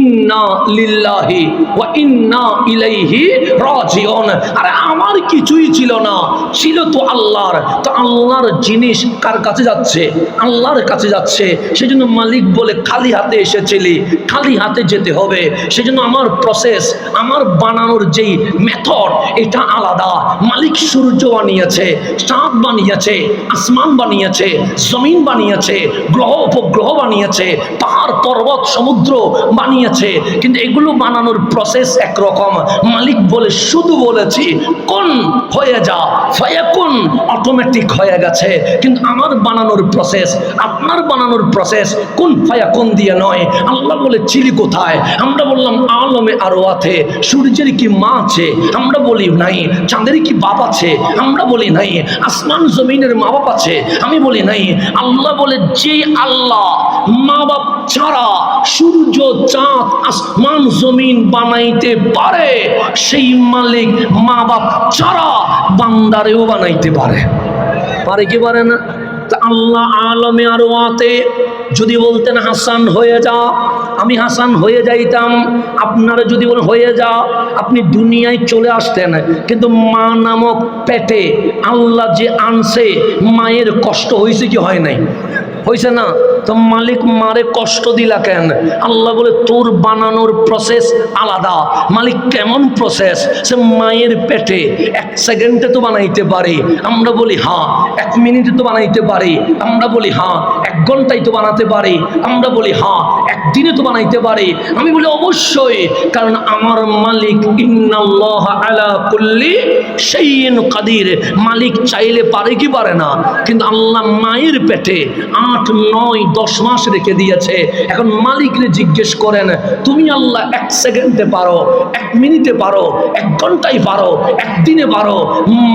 ইন্না লিল্লাহি ওয়া ইন্না ইলাইহি রাজিউন। আরে আমার কিছুই ছিল না, ছিল তো আল্লাহর। তো আল্লাহর জিনিস কার কাছে যাচ্ছে? আল্লাহর কাছে যাচ্ছে। সেজন্য মালিক বলে খালি হাতে এসেছিলি, খালি হাতে যেতে হবে। সেজন্য আমার প্রসেস, আমার বানানোর যেই মেথড, এটা আলাদা। মালিক সূর্য বানিয়েছে, চাঁদ বানিয়েছে, আসমান বানিয়েছে, জমিন বানিয়েছে, গ্রহ উপগ্রহ বানিয়েছে, পাহাড় পর্বত সমুদ্র বানিয়েছে। কিন্তু এগুলো বানানোর প্রসেস একরকম। মালিক বলে শুধু বলেছি কোন হয়ে যা, ফায়াকুন, অটোমেটিক হয়ে গেছে। কিন্তু আমার বানানোর প্রসেস, আপনার বানানোর প্রসেস কোন ফায়াকুন দিয়ে নয়। আল্লাহ বলে চিলি কোথায়? আমরা বললাম আলমে আরওয়াতে। সূর্যের কি মা আছে? আমরা বলি নাই। চাঁদের কি বাপ আছে? আমরা বলি নাই। আসমান জমিনের মা বাপ আছে? আমি বলি নাই। আল্লাহ বলে যে আল্লাহ মা বাপ ছাড়া সূর্য চাঁদ আসমান জমিন বানাইতে পারে, সেই মালিক মা বাপ ছাড়া বান্দারেও বানাইতে পারে। পারে কি পারে না? আল্লাহ আলমে আরওয়াতে যদি বলতেন হাসান হয়ে যা, আমি হাসান হয়ে যাইতাম। আপনারা যদি বলেন হয়ে যা, আপনি দুনিয়ায় চলে আসতেন। কিন্তু মা নামক পেটে আল্লাহ যে আনছে, মায়ের কষ্ট হয়েছে কি হয় নাই? হয়েছে না? তো মালিক মারে কষ্ট দিলা কেন? আল্লাহ বলে তোর বানানোর প্রসেস আলাদা। মালিক কেমন প্রসেস? সে মায়ের পেটে 1 সেকেন্ডে তো বানাইতে পারে। আমরা বলি হ্যাঁ 1 মিনিটে তো বানাইতে পারে। আমরা বলি হ্যাঁ 1 ঘন্টায় তো বানাতে পারে। আমরা বলি হ্যাঁ 1 দিনে তো বানাইতে পারে। আমি বলি অবশ্যই, কারণ আমার মালিক ইন্নাল্লাহ আলা কুল্লি শাইইন কাদির। মালিক চাইলে পারে কি পারে না? কিন্তু আল্লাহ মায়ের পেটে 8, 9, 10 মাস রেখে দিয়েছে। এখন মালিকরে জিজ্ঞেস করেন, তুমি আল্লাহ 1 সেকেন্ডে পারো, 1 মিনিটে পারো, 1 ঘন্টায় পারো, 1 দিনে পারো,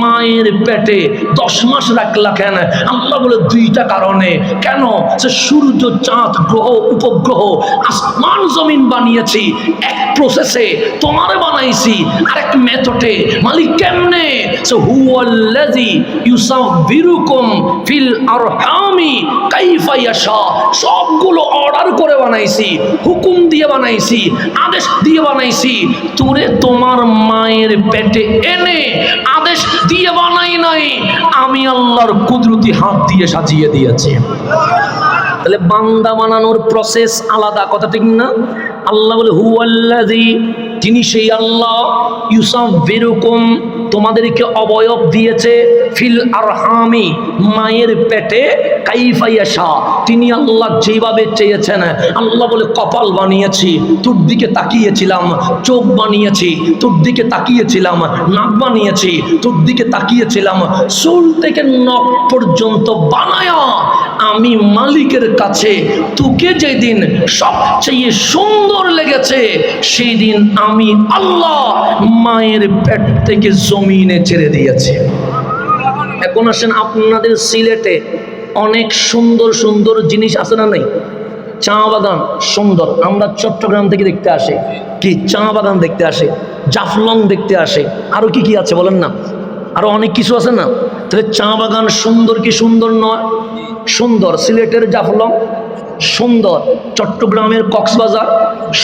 মায়ের পেটে 10 মাস রাখলা কেন? আল্লাহ বলে 2টা কারণে। কেন? সে সূর্য চাঁদ গ্রহ উপগ্রহ আসমান জমিন বানিয়েছি এক প্রসেসে, তোমারে বানাইছি আরেক মেথডে। মালিক কেমনে? সে হুয়াল্লাযী ইউসাব্বিরুকুম ফিল আরহামি কাইফা ইয়াশা। সবগুলো অর্ডার করে বানাইছি, হুকুম দিয়ে বানাইছি, আদেশ দিয়ে বানাইছি। তোরে তোমার মায়ের পেটে এনে আদেশ দিয়ে বানাই নাই, আমি আল্লাহর কুদরতি হাত দিয়ে সাজিয়ে দিয়েছি। তাহলে বান্দা বানানোর প্রসেস আলাদা, কথা ঠিক না? আল্লাহ বলে হুয়াল্লাযী, তিনি সেই আল্লাহ, ইউসাব্বিরুকুম, তোমাদেরকে অবয়ব দিয়েছে, ফিল আরহামি, মায়ের পেটে, কাইফা ইয়াশা, তিনি আল্লাহ যেভাবে চেয়েছেন। আল্লাহ বলে কপাল বানিয়েছি, তোর দিকে তাকিয়েছিলাম, চোখ বানিয়েছি, তোর দিকে তাকিয়েছিলাম, নাক বানিয়েছি, তোর দিকে তাকিয়েছিলাম, চুল থেকে নখ পর্যন্ত বানায়া আমি মালিকের কাছে তোকে যেদিন সবচেয়ে সুন্দর লেগেছে, সেই দিন আমি আল্লাহ মায়ের পেট থেকে জমিনে ছেড়ে দিয়েছি। এখন আসেন, আপনাদের সিলেটে অনেক সুন্দর সুন্দর জিনিস আছে না নাই? চা বাগান সুন্দর, আমরা চট্টগ্রাম থেকে দেখতে আসে, কি চা বাগান দেখতে আসে, জাফলং দেখতে আসে, আরো কি কি আছে বলেন না? আরো অনেক কিছু আছে না? তাহলে চা বাগান সুন্দর কি সুন্দর নয়? সুন্দর। সিলেটের জাফলং সুন্দর, চট্টগ্রামের কক্সবাজার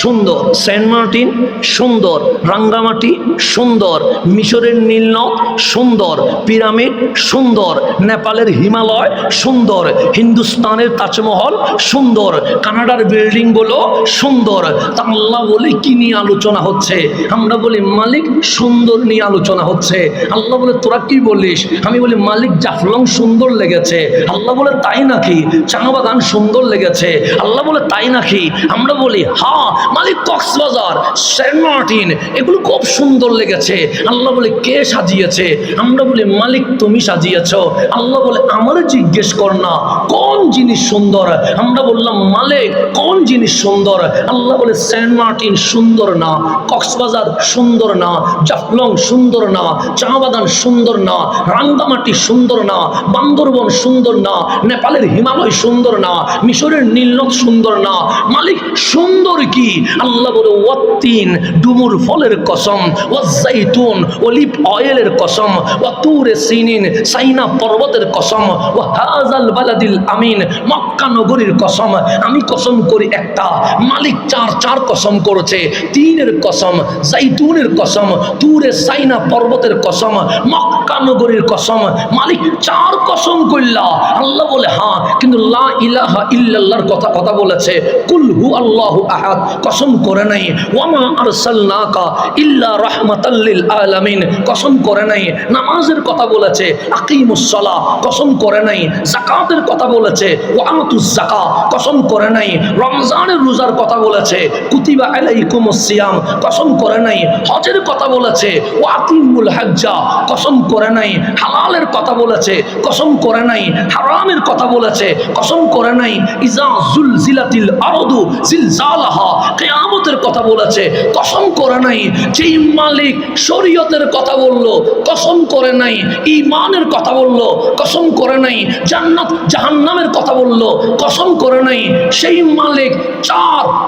সুন্দর, সেন্ট মার্টিন সুন্দর, রাঙ্গামাটি সুন্দর, মিশরের নীলনদ সুন্দর, পিরামিড সুন্দর, নেপালের হিমালয় সুন্দর, হিন্দুস্তানের তাজমহল সুন্দর, কানাডার বিল্ডিংগুলো সুন্দর। তা আল্লাহ বলে কি নিয়ে আলোচনা হচ্ছে? আমরা বলি মালিক সুন্দর নিয়ে আলোচনা হচ্ছে। আল্লাহ বলে তোরা কি বলিস? আমি বলি মালিক জাফলং সুন্দর লেগেছে। আল্লাহ বলে তাই নাকি? চা বাগান সুন্দর লেগেছে। আল্লাহ বলে তাই নাকি? আমরা বলি হ্যাঁ মালিক কক্সবাজার, সেন্ট মার্টিন এগুলো খুব সুন্দর লেগেছে। আল্লাহ বলে কে সাজিয়েছে? আমরা বলি মালিক তুমি সাজিয়েছো। আল্লাহ বলে আমার জিজ্ঞেস কর না কোন জিনিস সুন্দর। আমরা বললাম মালিক কোন জিনিস সুন্দর? আল্লাহ বলে সেন্ট মার্টিন সুন্দর না, কক্সবাজার সুন্দর না, জাফলং সুন্দর না, চা বাগান সুন্দর না, রাঙ্গামাটি সুন্দর না, বান্দরবন সুন্দর না, নেপালের হিমালয় সুন্দর না, মিশরের নীলনদ সুন্দর না, মালিক সুন্দর কি? আল্লাহ বলে ওয়াত্তিন, ডুমুর ফলের কসম, ওয়াজ্জাইতুন, অলিভ অয়েলের কসম, ওয়া তুরে সিনিন, সাইনা পর্বতের কসম, ওয়া হাযাল বালাদিল আমিন, মক্কা নগরীর কসম। আমি কসম করি একটা, মালিক চার কসম করেছে। তিনের কসম, জাইতুনের কসম, তুরে সাইনা পর্বতের কসম, মক্কা নগরীর কসম। মালিক চার কসম কইলা। আল্লাহ বলে হ্যাঁ, কিন্তু লা ইলাহা ইল্লাল্লাহর কথা বলেছে। কুল হু আল্লাহু আহাদ কসম করে নাই। ওয়ামা আরসালনাকা ইল্লা রাহমাতাল লিল আলামিন কসম করে নাই। নামাজের কথা বলেছে। আকিমুস সালাহ কসম করে নাই। যাকাতের কথা বলেছে। ওয়া আতুজ যাকাত কসম করে নাই। রমজানের রোজার কথা বলেছে। কুতিবা আলাইকুমুস সিয়াম কসম করে নাই। হজের কথা বলেছে। ওয়া আতিমুল হজ্জা কসম করে নাই। হালালের কথা বলেছে, কসম করে নাই। হারামের কথা বলেছে, কসম করে নাই। ইজা জুলজিলাতিল আরদু জিলজালাহা কিয়ামতের কথা বলেছে, কসম করে নাই। যেই মালিক শরীয়তের কথা বলল, কসম করে নাই। ঈমানের কথা বলল, কসম করে নাই। জান্নাত জাহান্নামের কথা বলল, কসম করে নাই। সেই মালিক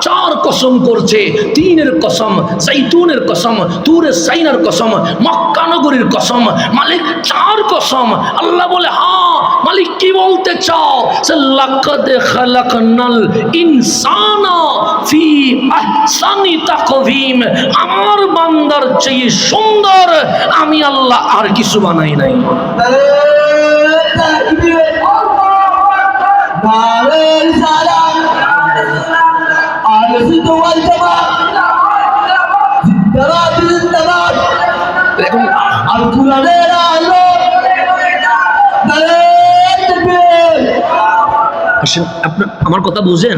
চার কসম করছে। তিনের কসম, জাইতুনের কসম, তুরে সাইনার কসম, মক্কা নগরীর কসম। মালিক চার কসম। আল্লাহ বলে হ্যাঁ, মালিক কি বলতে চাও? লাকাদ খালাকনাল ইনসানা ফি আহসানি তাকওয়িম, আমার বান্দার চেয়ে সুন্দর আমি আল্লাহ আর কিছু বানাই নাই। আমার কথা বুঝেন?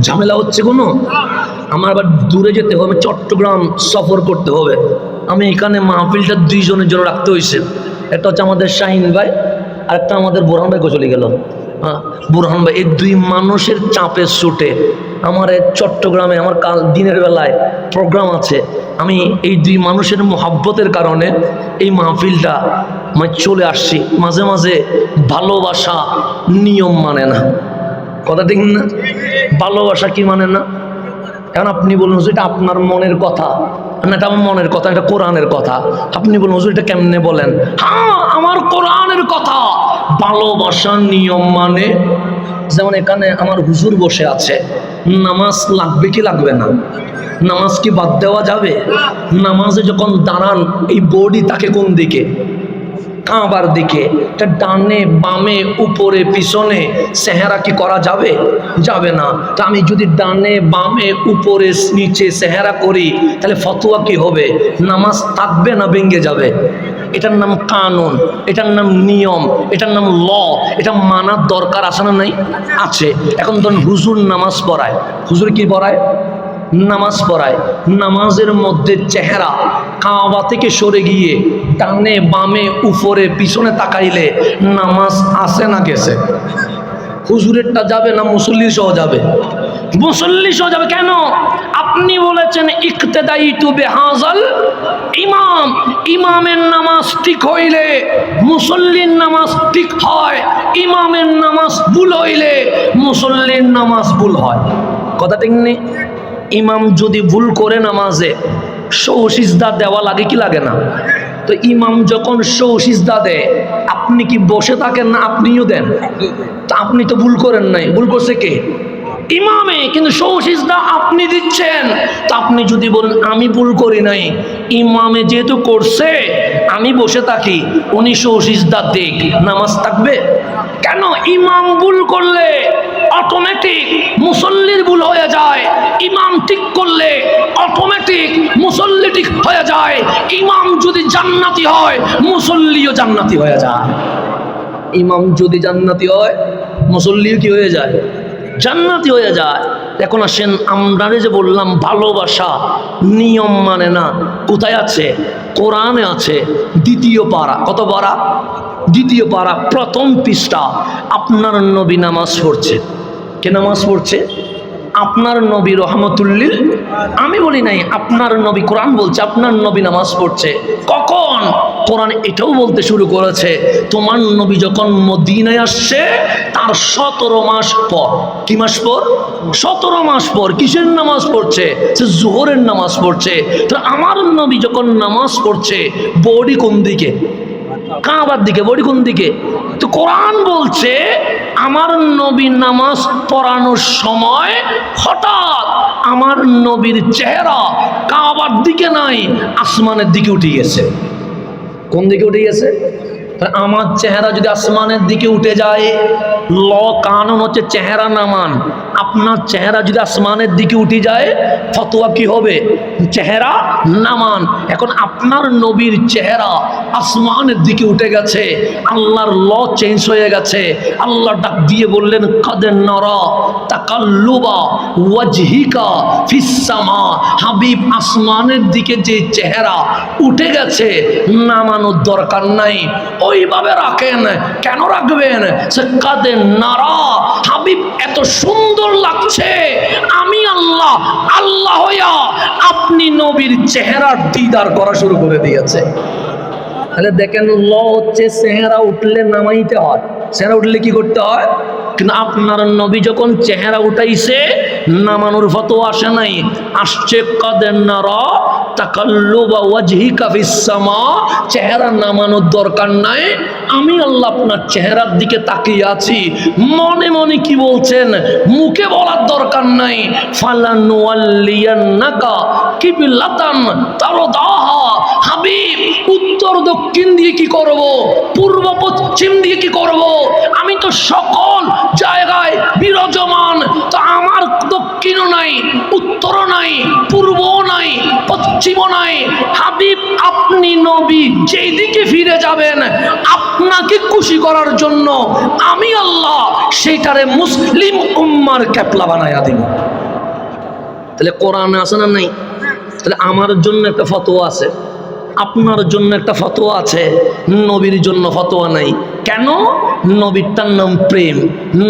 ঝামেলা হচ্ছে কোনো? আমার আবার দূরে যেতে হবে, চট্টগ্রাম সফর করতে হবে। আমি এখানে মাহফিলটা দুইজনের জন্য রাখতে হয়েছে। একটা হচ্ছে আমাদের শাহিন ভাই, আর একটা আমাদের বোরহান ভাই চলে গেল। হ্যাঁ, বোরহান ভাই, এই দুই মানুষের চাপে ছুটে আমার চট্টগ্রামে আমার কাল দিনের বেলায় প্রোগ্রাম আছে। আমি এই দুই মানুষের মোহাব্বতের কারণে এই মাহফিলটা আমি চলে আসছি। মাঝে মাঝে ভালোবাসা নিয়ম মানে না, কথা ঠিক না? ভালোবাসা কি মানে না? এখন আপনি বলুন হুজুর এটা আপনার মনের কথা না, এটা আমার মনের কথা, এটা কোরআনের কথা। আপনি বলুন হুজুর এটা কেমনে বলেন? হ্যাঁ, আমার কোরআনের কথা। ভালোবাসার নিয়ম মানে, যেমন এখানে আমার হুজুর বসে আছে, নামাজ লাগবে কি লাগবে না? নামাজ কি বাদ দেওয়া যাবে? নামাজে যখন দাঁড়ান এই বডি তাকে কোন দিকে? কাবার দিকে। এটা ডানে বামে উপরে পিছনে চেহারা কি করা যাবে? যাবে না। তো আমি যদি ডানে বামে উপরে নিচে চেহারা করি তাহলে ফতোয়া কি হবে? নামাজ থাকবে না ভেঙে যাবে? এটার নাম কানুন, এটার নাম নিয়ম, এটার নাম ল। এটা মানার দরকার আছে না? নাই, আছে। এখন ধরুন হুজুর নামাজ পড়ায়, হুজুর কি পড়ায়? নামাজ পড়ায়। নামাজের মধ্যে চেহারা কাবা থেকে সরে গিয়ে ডানে বামে উপরে পিছনে তাকাইলে নামাজ আসে না গেছে? হুজুরেরটা যাবে না মুসল্লি সহ যাবে? মুসল্লি সহ যাবে। কেন? আপনি বলেছেন ইক্তেদাইতু বিহাযাল ইমাম, ইমামের নামাজ ঠিক হইলে মুসল্লির নামাজ ঠিক হয়, ইমামের নামাজ ভুল হইলে মুসল্লির নামাজ ভুল হয়। কথা ঠিক নেই? ইমাম যদি ভুল করে নামাজে সৌসিজদা দেওয়া লাগে কি লাগে না? তো ইমাম যখন সৌসিজদা দেয় আপনি কি বসে থাকেন না? আপনিও দেন। তা আপনি তো ভুল করেন নাই, ভুল করছে কে? ইমামে, কিন্তু সৌসিজদা আপনি দিচ্ছেন। তা আপনি যদি বলেন আমি ভুল করি নাই, ইমামে যেহেতু করছে আমি বসে থাকি, উনি সৌসিজদা দেখ, নামাজ থাকবে? কেন? ইমাম ভুল করলে অটোমেটিক মুসল্লির ভুল হয়ে যায়, ইমাম ঠিক করলে অটোমেটিক মুসল্লি ঠিক হয়ে যায়। ইমাম যদি জান্নাতি হয় মুসল্লিও জান্নাতি হয়ে যায়। ইমাম যদি জান্নাতি হয় মুসল্লিও কি হয়ে যায়? জান্নাতি হয়ে যায়। এখন আসেন, আমরা যে বললাম ভালোবাসা নিয়ম মানে না, কোথায় আছে? কোরআনে আছে। দ্বিতীয় পারা। কত পারা? দ্বিতীয় পারা, প্রথম পৃষ্ঠা। আপনার নবী নামাজ পড়ছে। কে নামাজ পড়ছে? আপনার নবী রহমতুল্লিল। আমি বলি নাই, আপনার নবী। কোরআন বলছে আপনার নবী নামাজ পড়ছে। কখন? কোরআন এটাও বলতে শুরু করেছে, তোমার নবী যখন মদিনায় আসছে তার 17 মাস পর। কি মাস পর? 17 মাস পর। কিসের নামাজ পড়ছে? সে জোহরের নামাজ পড়ছে। তো আমার নবী যখন নামাজ পড়ছে বডি কোন দিকে? কাবার দিকে। বডি কোন দিকে? তো কোরআন বলছে আমার নবী নামাজ পড়ানোর সময় হঠাৎ আমার নবীর চেহারা কাবার দিকে নাই, আসমানের দিকে উঠে গেছে। কোন দিকে উঠে গেছে? আমার চেহারা যদি আসমানের দিকে উঠে যায়, ল কানুন হচ্ছে চেহারা নামান। আপনার চেহারা যদি আসমানের দিকে উঠে যায় ফতোয়া কি হবে? চেহারা নামান। এখন আপনার নবীর চেহারা আসমানের দিকে উঠে গেছে, আল্লাহর ল চেঞ্জ হয়ে গেছে। আল্লাহ ডাক দিয়ে বললেন কাদ নারা তাকাল্লুবা ওয়াজহিকা ফিস সামা। হাবিব, আসমানের দিকে যে চেহারা উঠে গেছে নামানোর দরকার নাই, ওইভাবে রাখেন। কেন রাখবেন? সে কাদে নারা, হাবিব এত সুন্দর লাগছে, আমি আল্লাহ আল্লাহ হইয়া আপনি নবীর চেহারার দিদার করা শুরু করে দিয়েছে। তাহলে দেখেন ল হচ্ছে চেহারা উঠলে নামাইতে হয়, চেহারা উঠলে কি করতে হয়? কিন্তু আপনার নবী যখন চেহারা উঠাইছে নামানোর ফতোয়া আসে নাই, আসছে কাদের নারা তাকাল্লুবা ওয়াজহিকা ফিস সামা। চেহারা নামানোর দরকার নাই, আমি আল্লাহ আপনার চেহারার দিকে তাকিয়ে আছি। মনে মনে কি বলছেন মুখে বলার দরকার নাই। ফালানুওয়াল্লিয়ান্নাকা কিবলাতান তারদাহা। হাবিব, উত্তর দক্ষিণ দিয়ে কি করব? পূর্ব পশ্চিম দিয়ে কি করব? আমি তো সকল জায়গায় বিরাজমান, তো আমার দক্ষিণও নাই, উত্তরও নাই, পূর্বও নাই, পশ্চিমও নাই। হাবিব, আপনি নবী যেই দিকে ফিরে যাবেন আপনাকে খুশি করার জন্য আমি আল্লাহ সেইটারে মুসলিম উম্মার ক্যাপলা বানায়া দিব। তাহলে কোরআনে আছে না নাই? তাহলে আমার জন্য একটা ফতোয়া আছে, আপনার জন্য একটা ফতোয়া আছে, নবীর জন্য ফতোয়া নাই। কেন? নবীরটার নাম প্রেম,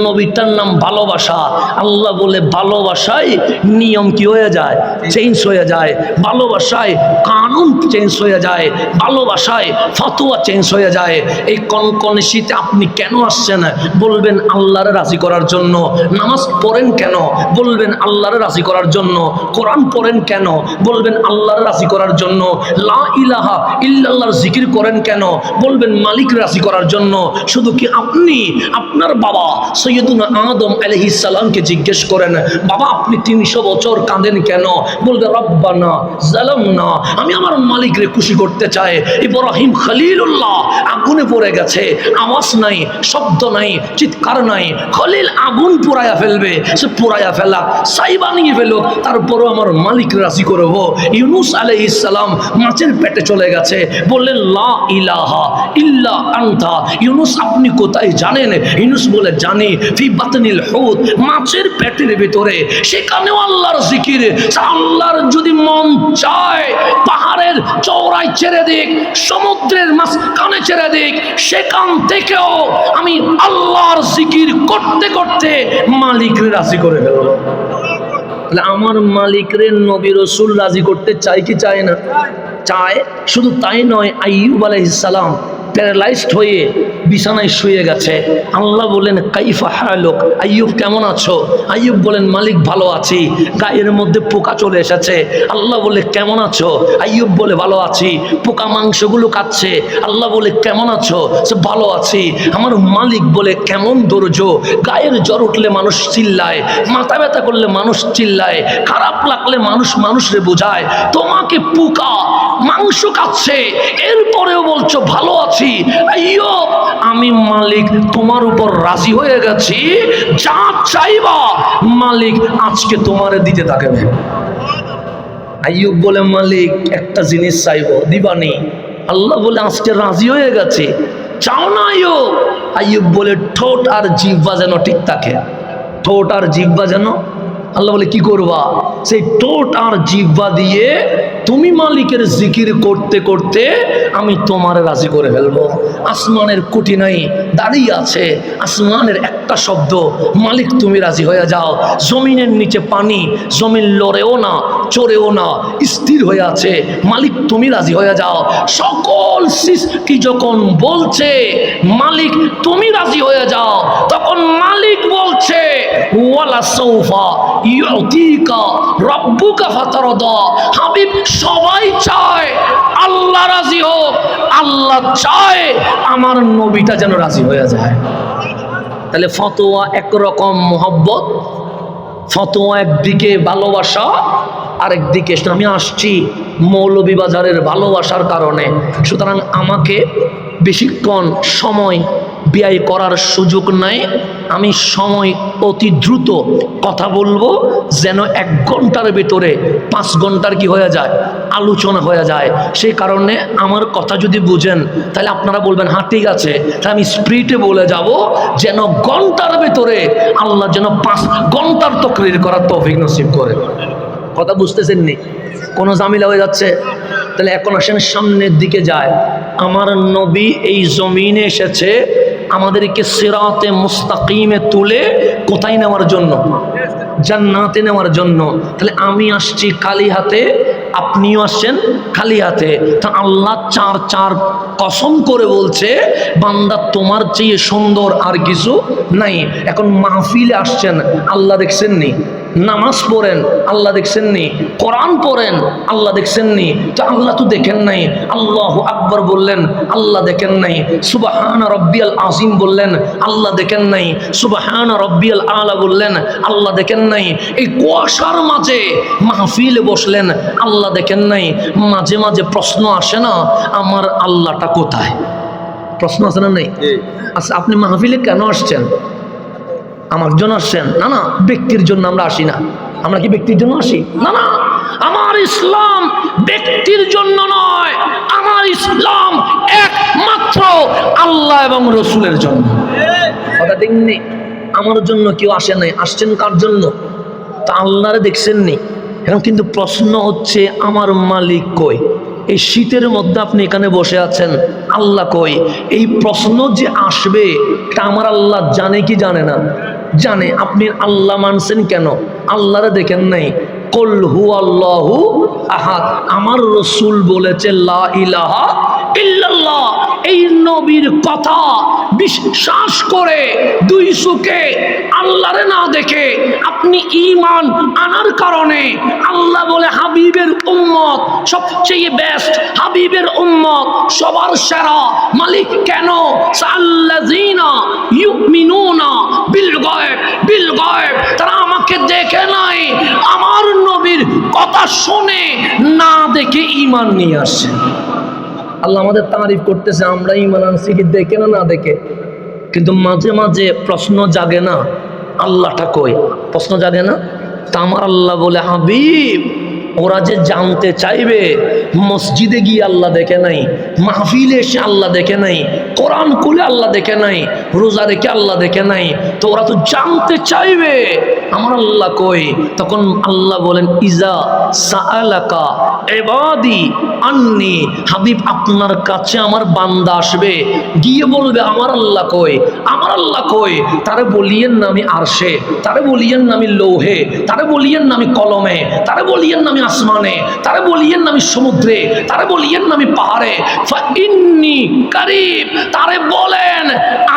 নবীরটার নাম ভালোবাসা। আল্লাহ বলে ভালোবাসায় নিয়ম কি হয়ে যায়? চেঞ্জ হয়ে যায়। ভালোবাসায় কানুন চেঞ্জ হয়ে যায়। ভালোবাসায় ফতোয়া চেঞ্জ হয়ে যায়। এই কনকনে শীতে আপনি কেন আসছেন? বলবেন আল্লাহরে রাজি করার জন্য। নামাজ পড়েন কেন? বলবেন আল্লাহরে রাজি করার জন্য। কোরআন পড়েন কেন? বলবেন আল্লাহরে রাজি করার জন্য। লা ইলাহা ইল্লাল্লাহর জিকির করেন কেন? বলবেন মালিক রাজি করার জন্য। শুধু কি আপনি আপনার বাবা সৈয়দুনা আদম আলাইহিস সালামকে জিজ্ঞেস করেন, বাবা আপনি 300 বছর কাঁদেন কেন? বলবে রব্বানা জালামনা, আমি আমার মালিকরে খুশি করতে চাই। ইব্রাহিম খলিলুল্লাহ আগুনে পড়ে গেছে, আওয়াজ নাই, শব্দ নাই, চিৎকার নাই। খলিল আগুন পুরাইয়া ফেলবে, সে পুরাইয়া ফেলা, ছাই বানিয়ে ফেলুক, তারপরও আমার মালিক রাজি করব। ইউনুস আলাইহিস সালাম মাছের পেটে চলে গেছে, বললেন লা ইলাহা ইল্লা আনতা। ইউনুস আপনি কোথায় জানেন? ইউনুস বলে জানি, ফি বাতনিল হুত, মাছের পেটের ভিতরে। সেখানেও আল্লাহর জিকির। আল্লাহর যদি মন চায় পাহাড়ের চওড়ায় ছেড়ে দিক, সমুদ্রের মাঝখানে ছেড়ে দিক, সেখান থেকেও আমি আল্লাহর জিকির করতে করতে মালিকরে রাজি করে ফেলব। তাহলে আমার মালিকরে নবী রাসূল রাজি করতে চাই কি চায় না? চায়। শুধু তাই নয়, আইয়ুব আলাইহিস সালাম প্যারালাইজড হয়ে বিছানায় শুয়ে গেছে। আল্লাহ বলেন কাইফা হালুক, আইয়ুব কেমন আছো? আইয়ুব বলেন মালিক ভালো আছি, গায়ের মধ্যে পোকা চলে এসেছে। আল্লাহ বলে কেমন আছো? আইয়ুব বলে ভালো আছি, পোকা মাংসগুলো খাচ্ছে। আল্লাহ বলে কেমন আছো? সে ভালো আছি। আমার মালিক বলে কেমন ধৈর্য, গায়ের জ্বর উঠলে মানুষ চিল্লায়, মাথা ব্যথা করলে মানুষ চিল্লায়, খারাপ লাগলে মানুষ মানুষরে বোঝায়, তোমাকে পোকা মাংস খাচ্ছে এরপরেও বলছো ভালো আছি। আইয়ুব, আমি মালিক তোমার উপর রাজি হয়ে গেছি, যা চাইবা মালিক আজকে তোমারে দিতে থাকবে। আইয়ুব বলে মালিক একটা জিনিস চাইবো, দিবানি? আল্লাহ বলে আজকে রাজি হয়ে গেছে, চাও না আইয়ুব? আইয়ুব বলে ঠোঁট আর জিহ্বা যেন ঠিক থাকে, ঠোঁট আর জিহ্বা যেন আল্লাহ বলে কি করবা? সেই ঠোঁট আর জিহ্বা দিয়ে তুমি মালিকের জিকির করতে করতে আমি তোমার রাজি করে ফেলবো। আসমানের কুটি নাই, দাঁড়িয়ে আছে আসমানের একটা শব্দ, মালিক তুমি রাজি হয়ে যাও। জমিনের নিচে পানি, জমিন লড়েও না চড়েও না, স্থির হয়ে আছে, মালিক তুমি রাজি হয়ে যাও। সকল সৃষ্টি যখন বলছে মালিক তুমি রাজি হয়ে যাও, তখন মালিক বলছে ওয়ালা সৌফা ইউতিকা রাব্বুকা ফাতারদা। হাবিব সবাই চায় আল্লাহ রাজি হোক, আল্লাহ চায় আমার নবীটা যেন রাজি হয়ে যায়। তাহলে ফতোয়া একরকম মোহব্বত, ফতোয়া একদিকে ভালোবাসা, আরেকদিকে আমি আসছি মৌলভীবাজারের ভালোবাসার কারণে। সুতরাং আমাকে বেশিক্ষণ সময় ব্যয় করার সুযোগ নাই। আমি সময় অতি দ্রুত কথা বলবো, যেন 1 ঘন্টার ভিতরে 5 ঘন্টার কি হয়ে যায়, আলোচনা হয়ে যায়। সেই কারণে আমার কথা যদি বুঝেন তাহলে আপনারা বলবেন হ্যাঁ ঠিক আছে, তাহলে আমি স্পিডে বলে যাব, যেন ঘন্টার ভিতরে আল্লাহ যেন 5 ঘন্টার তকরির করার তৌফিক নসিব করে। কথা বুঝতেছেন নি? কোনো ঝামেলা হয়ে যাচ্ছে? তাহলে এখন আসেন সামনের দিকে যায়। আমার নবী এই জমিনে এসেছে আমাদেরকে সিরাতে মুস্তাকিমে তুলে কোথায় নেওয়ার জন্য? জান্নাতে নেওয়ার জন্য। তাহলে আমি আসছি খালি হাতে, আপনিও আসছেন খালি হাতে। তা আল্লাহ 4 কসম করে বলছে বান্দা তোমার চেয়ে সুন্দর আর কিছু নাই। এখন মাহফিলে আসছেন, আল্লাহ দেখছেন নি? নামাজ পড়েন, আল্লাহ দেখছেন নি? কোরআন পড়েন, আল্লাহ দেখছেন নি? তো আল্লাহ তো দেখেন নাই। আল্লাহু আকবার বললেন, আল্লাহ দেখেন নাই। সুবহান রাব্বিয়াল আযীম বললেন, আল্লাহ দেখেন নাই। সুবহান রাব্বিয়াল আলা বললেন, আল্লাহ দেখেন নাই। এই কুয়াশার মাঝে মাহফিলে বসলেন, আল্লাহ দেখেন নাই। মাঝে মাঝে প্রশ্ন আসে না, আমার আল্লাহটা কোথায়? প্রশ্ন আছে না নেই? আচ্ছা, আপনি মাহফিলে কেন আসছেন? আমার জন্য আসছেন? না না, ব্যক্তির জন্য আমরা আসি না। আমরা কি ব্যক্তির জন্য আসি? না না, আমার ইসলাম ব্যক্তির জন্য নয়, আমার ইসলাম একমাত্র আল্লাহ এবং রসুলের জন্য। কথা ঠিক নেই? আমার জন্য কেউ আসে নাই, আসছেন কার জন্য? তা আল্লাহরে দেখছেন নি? এখন কিন্তু প্রশ্ন হচ্ছে আমার মালিক কই? এই শীতের মধ্যে আপনি এখানে বসে আছেন, আল্লাহ কই? এই প্রশ্ন যে আসবে এটা আমার আল্লাহ জানে কি জানে না? জানে। আপনি আল্লাহ মানছেন কেন? আল্লাহরে দেখেন নাই? কুল হুয়াল্লাহু আহাদ। আমার রসুল বলেছে লা ইলাহা ইল্লাল্লাহ। এই নবীর কথা বিশ্বাস করে 2 চোখে আল্লাহরে না দেখে আপনি ঈমান আনার কারণে আল্লাহ বলে হাবিবের উম্মত সবচেয়ে বেস্ট, হাবিবের উম্মত সবার সেরা। মালিক কেন? সাল্লাযিনা ইউমিনুনা বিল গায়ব, বিল গায়ব। তারা আমাকে দেখে নাই, আমার নবীর কথা শুনে না দেখে ঈমান নিয়ে আসছে। আল্লাহ আমাদের তারিফ করতেছে, আমরা ঈমান আনছি কি দেখে না না দেখে? কিন্তু মাঝে মাঝে প্রশ্ন জাগে না, আল্লাহটা কই? প্রশ্ন জাগে না? তা আমার আল্লাহ বলে হাবিব ওরা যে জানতে চাইবে, মসজিদে গিয়ে আল্লাহ দেখে নাই, মাহফিলে এসে আল্লাহ দেখে নাই, কোরআন খুলে আল্লাহ দেখে নাই, রোজা রেখে আল্লাহ দেখে নাই, তো ওরা তো জানতে চাইবে আমার আল্লাহ কই। তখন আল্লাহ বলেন ইজা সাআলাকা ইবাদি আন্নি, হাবিব আপনার কাছে আমার বান্দা আসবে, গিয়ে বলবে আমার আল্লাহ কই, আমার আল্লাহ কই। তারে বলিয়েন না আমি আরশে, তারে বলিয়েন না আমি লৌহে, তারে বলিয়েন না আমি কলমে, তারে বলিয়েন না আমি আসমানে, তারে বলিয়েন না আমি সমুদ্রে, তারে বলিয়েন না আমি পাহাড়ে। ফাইন্নি কারীব, তারে বলেন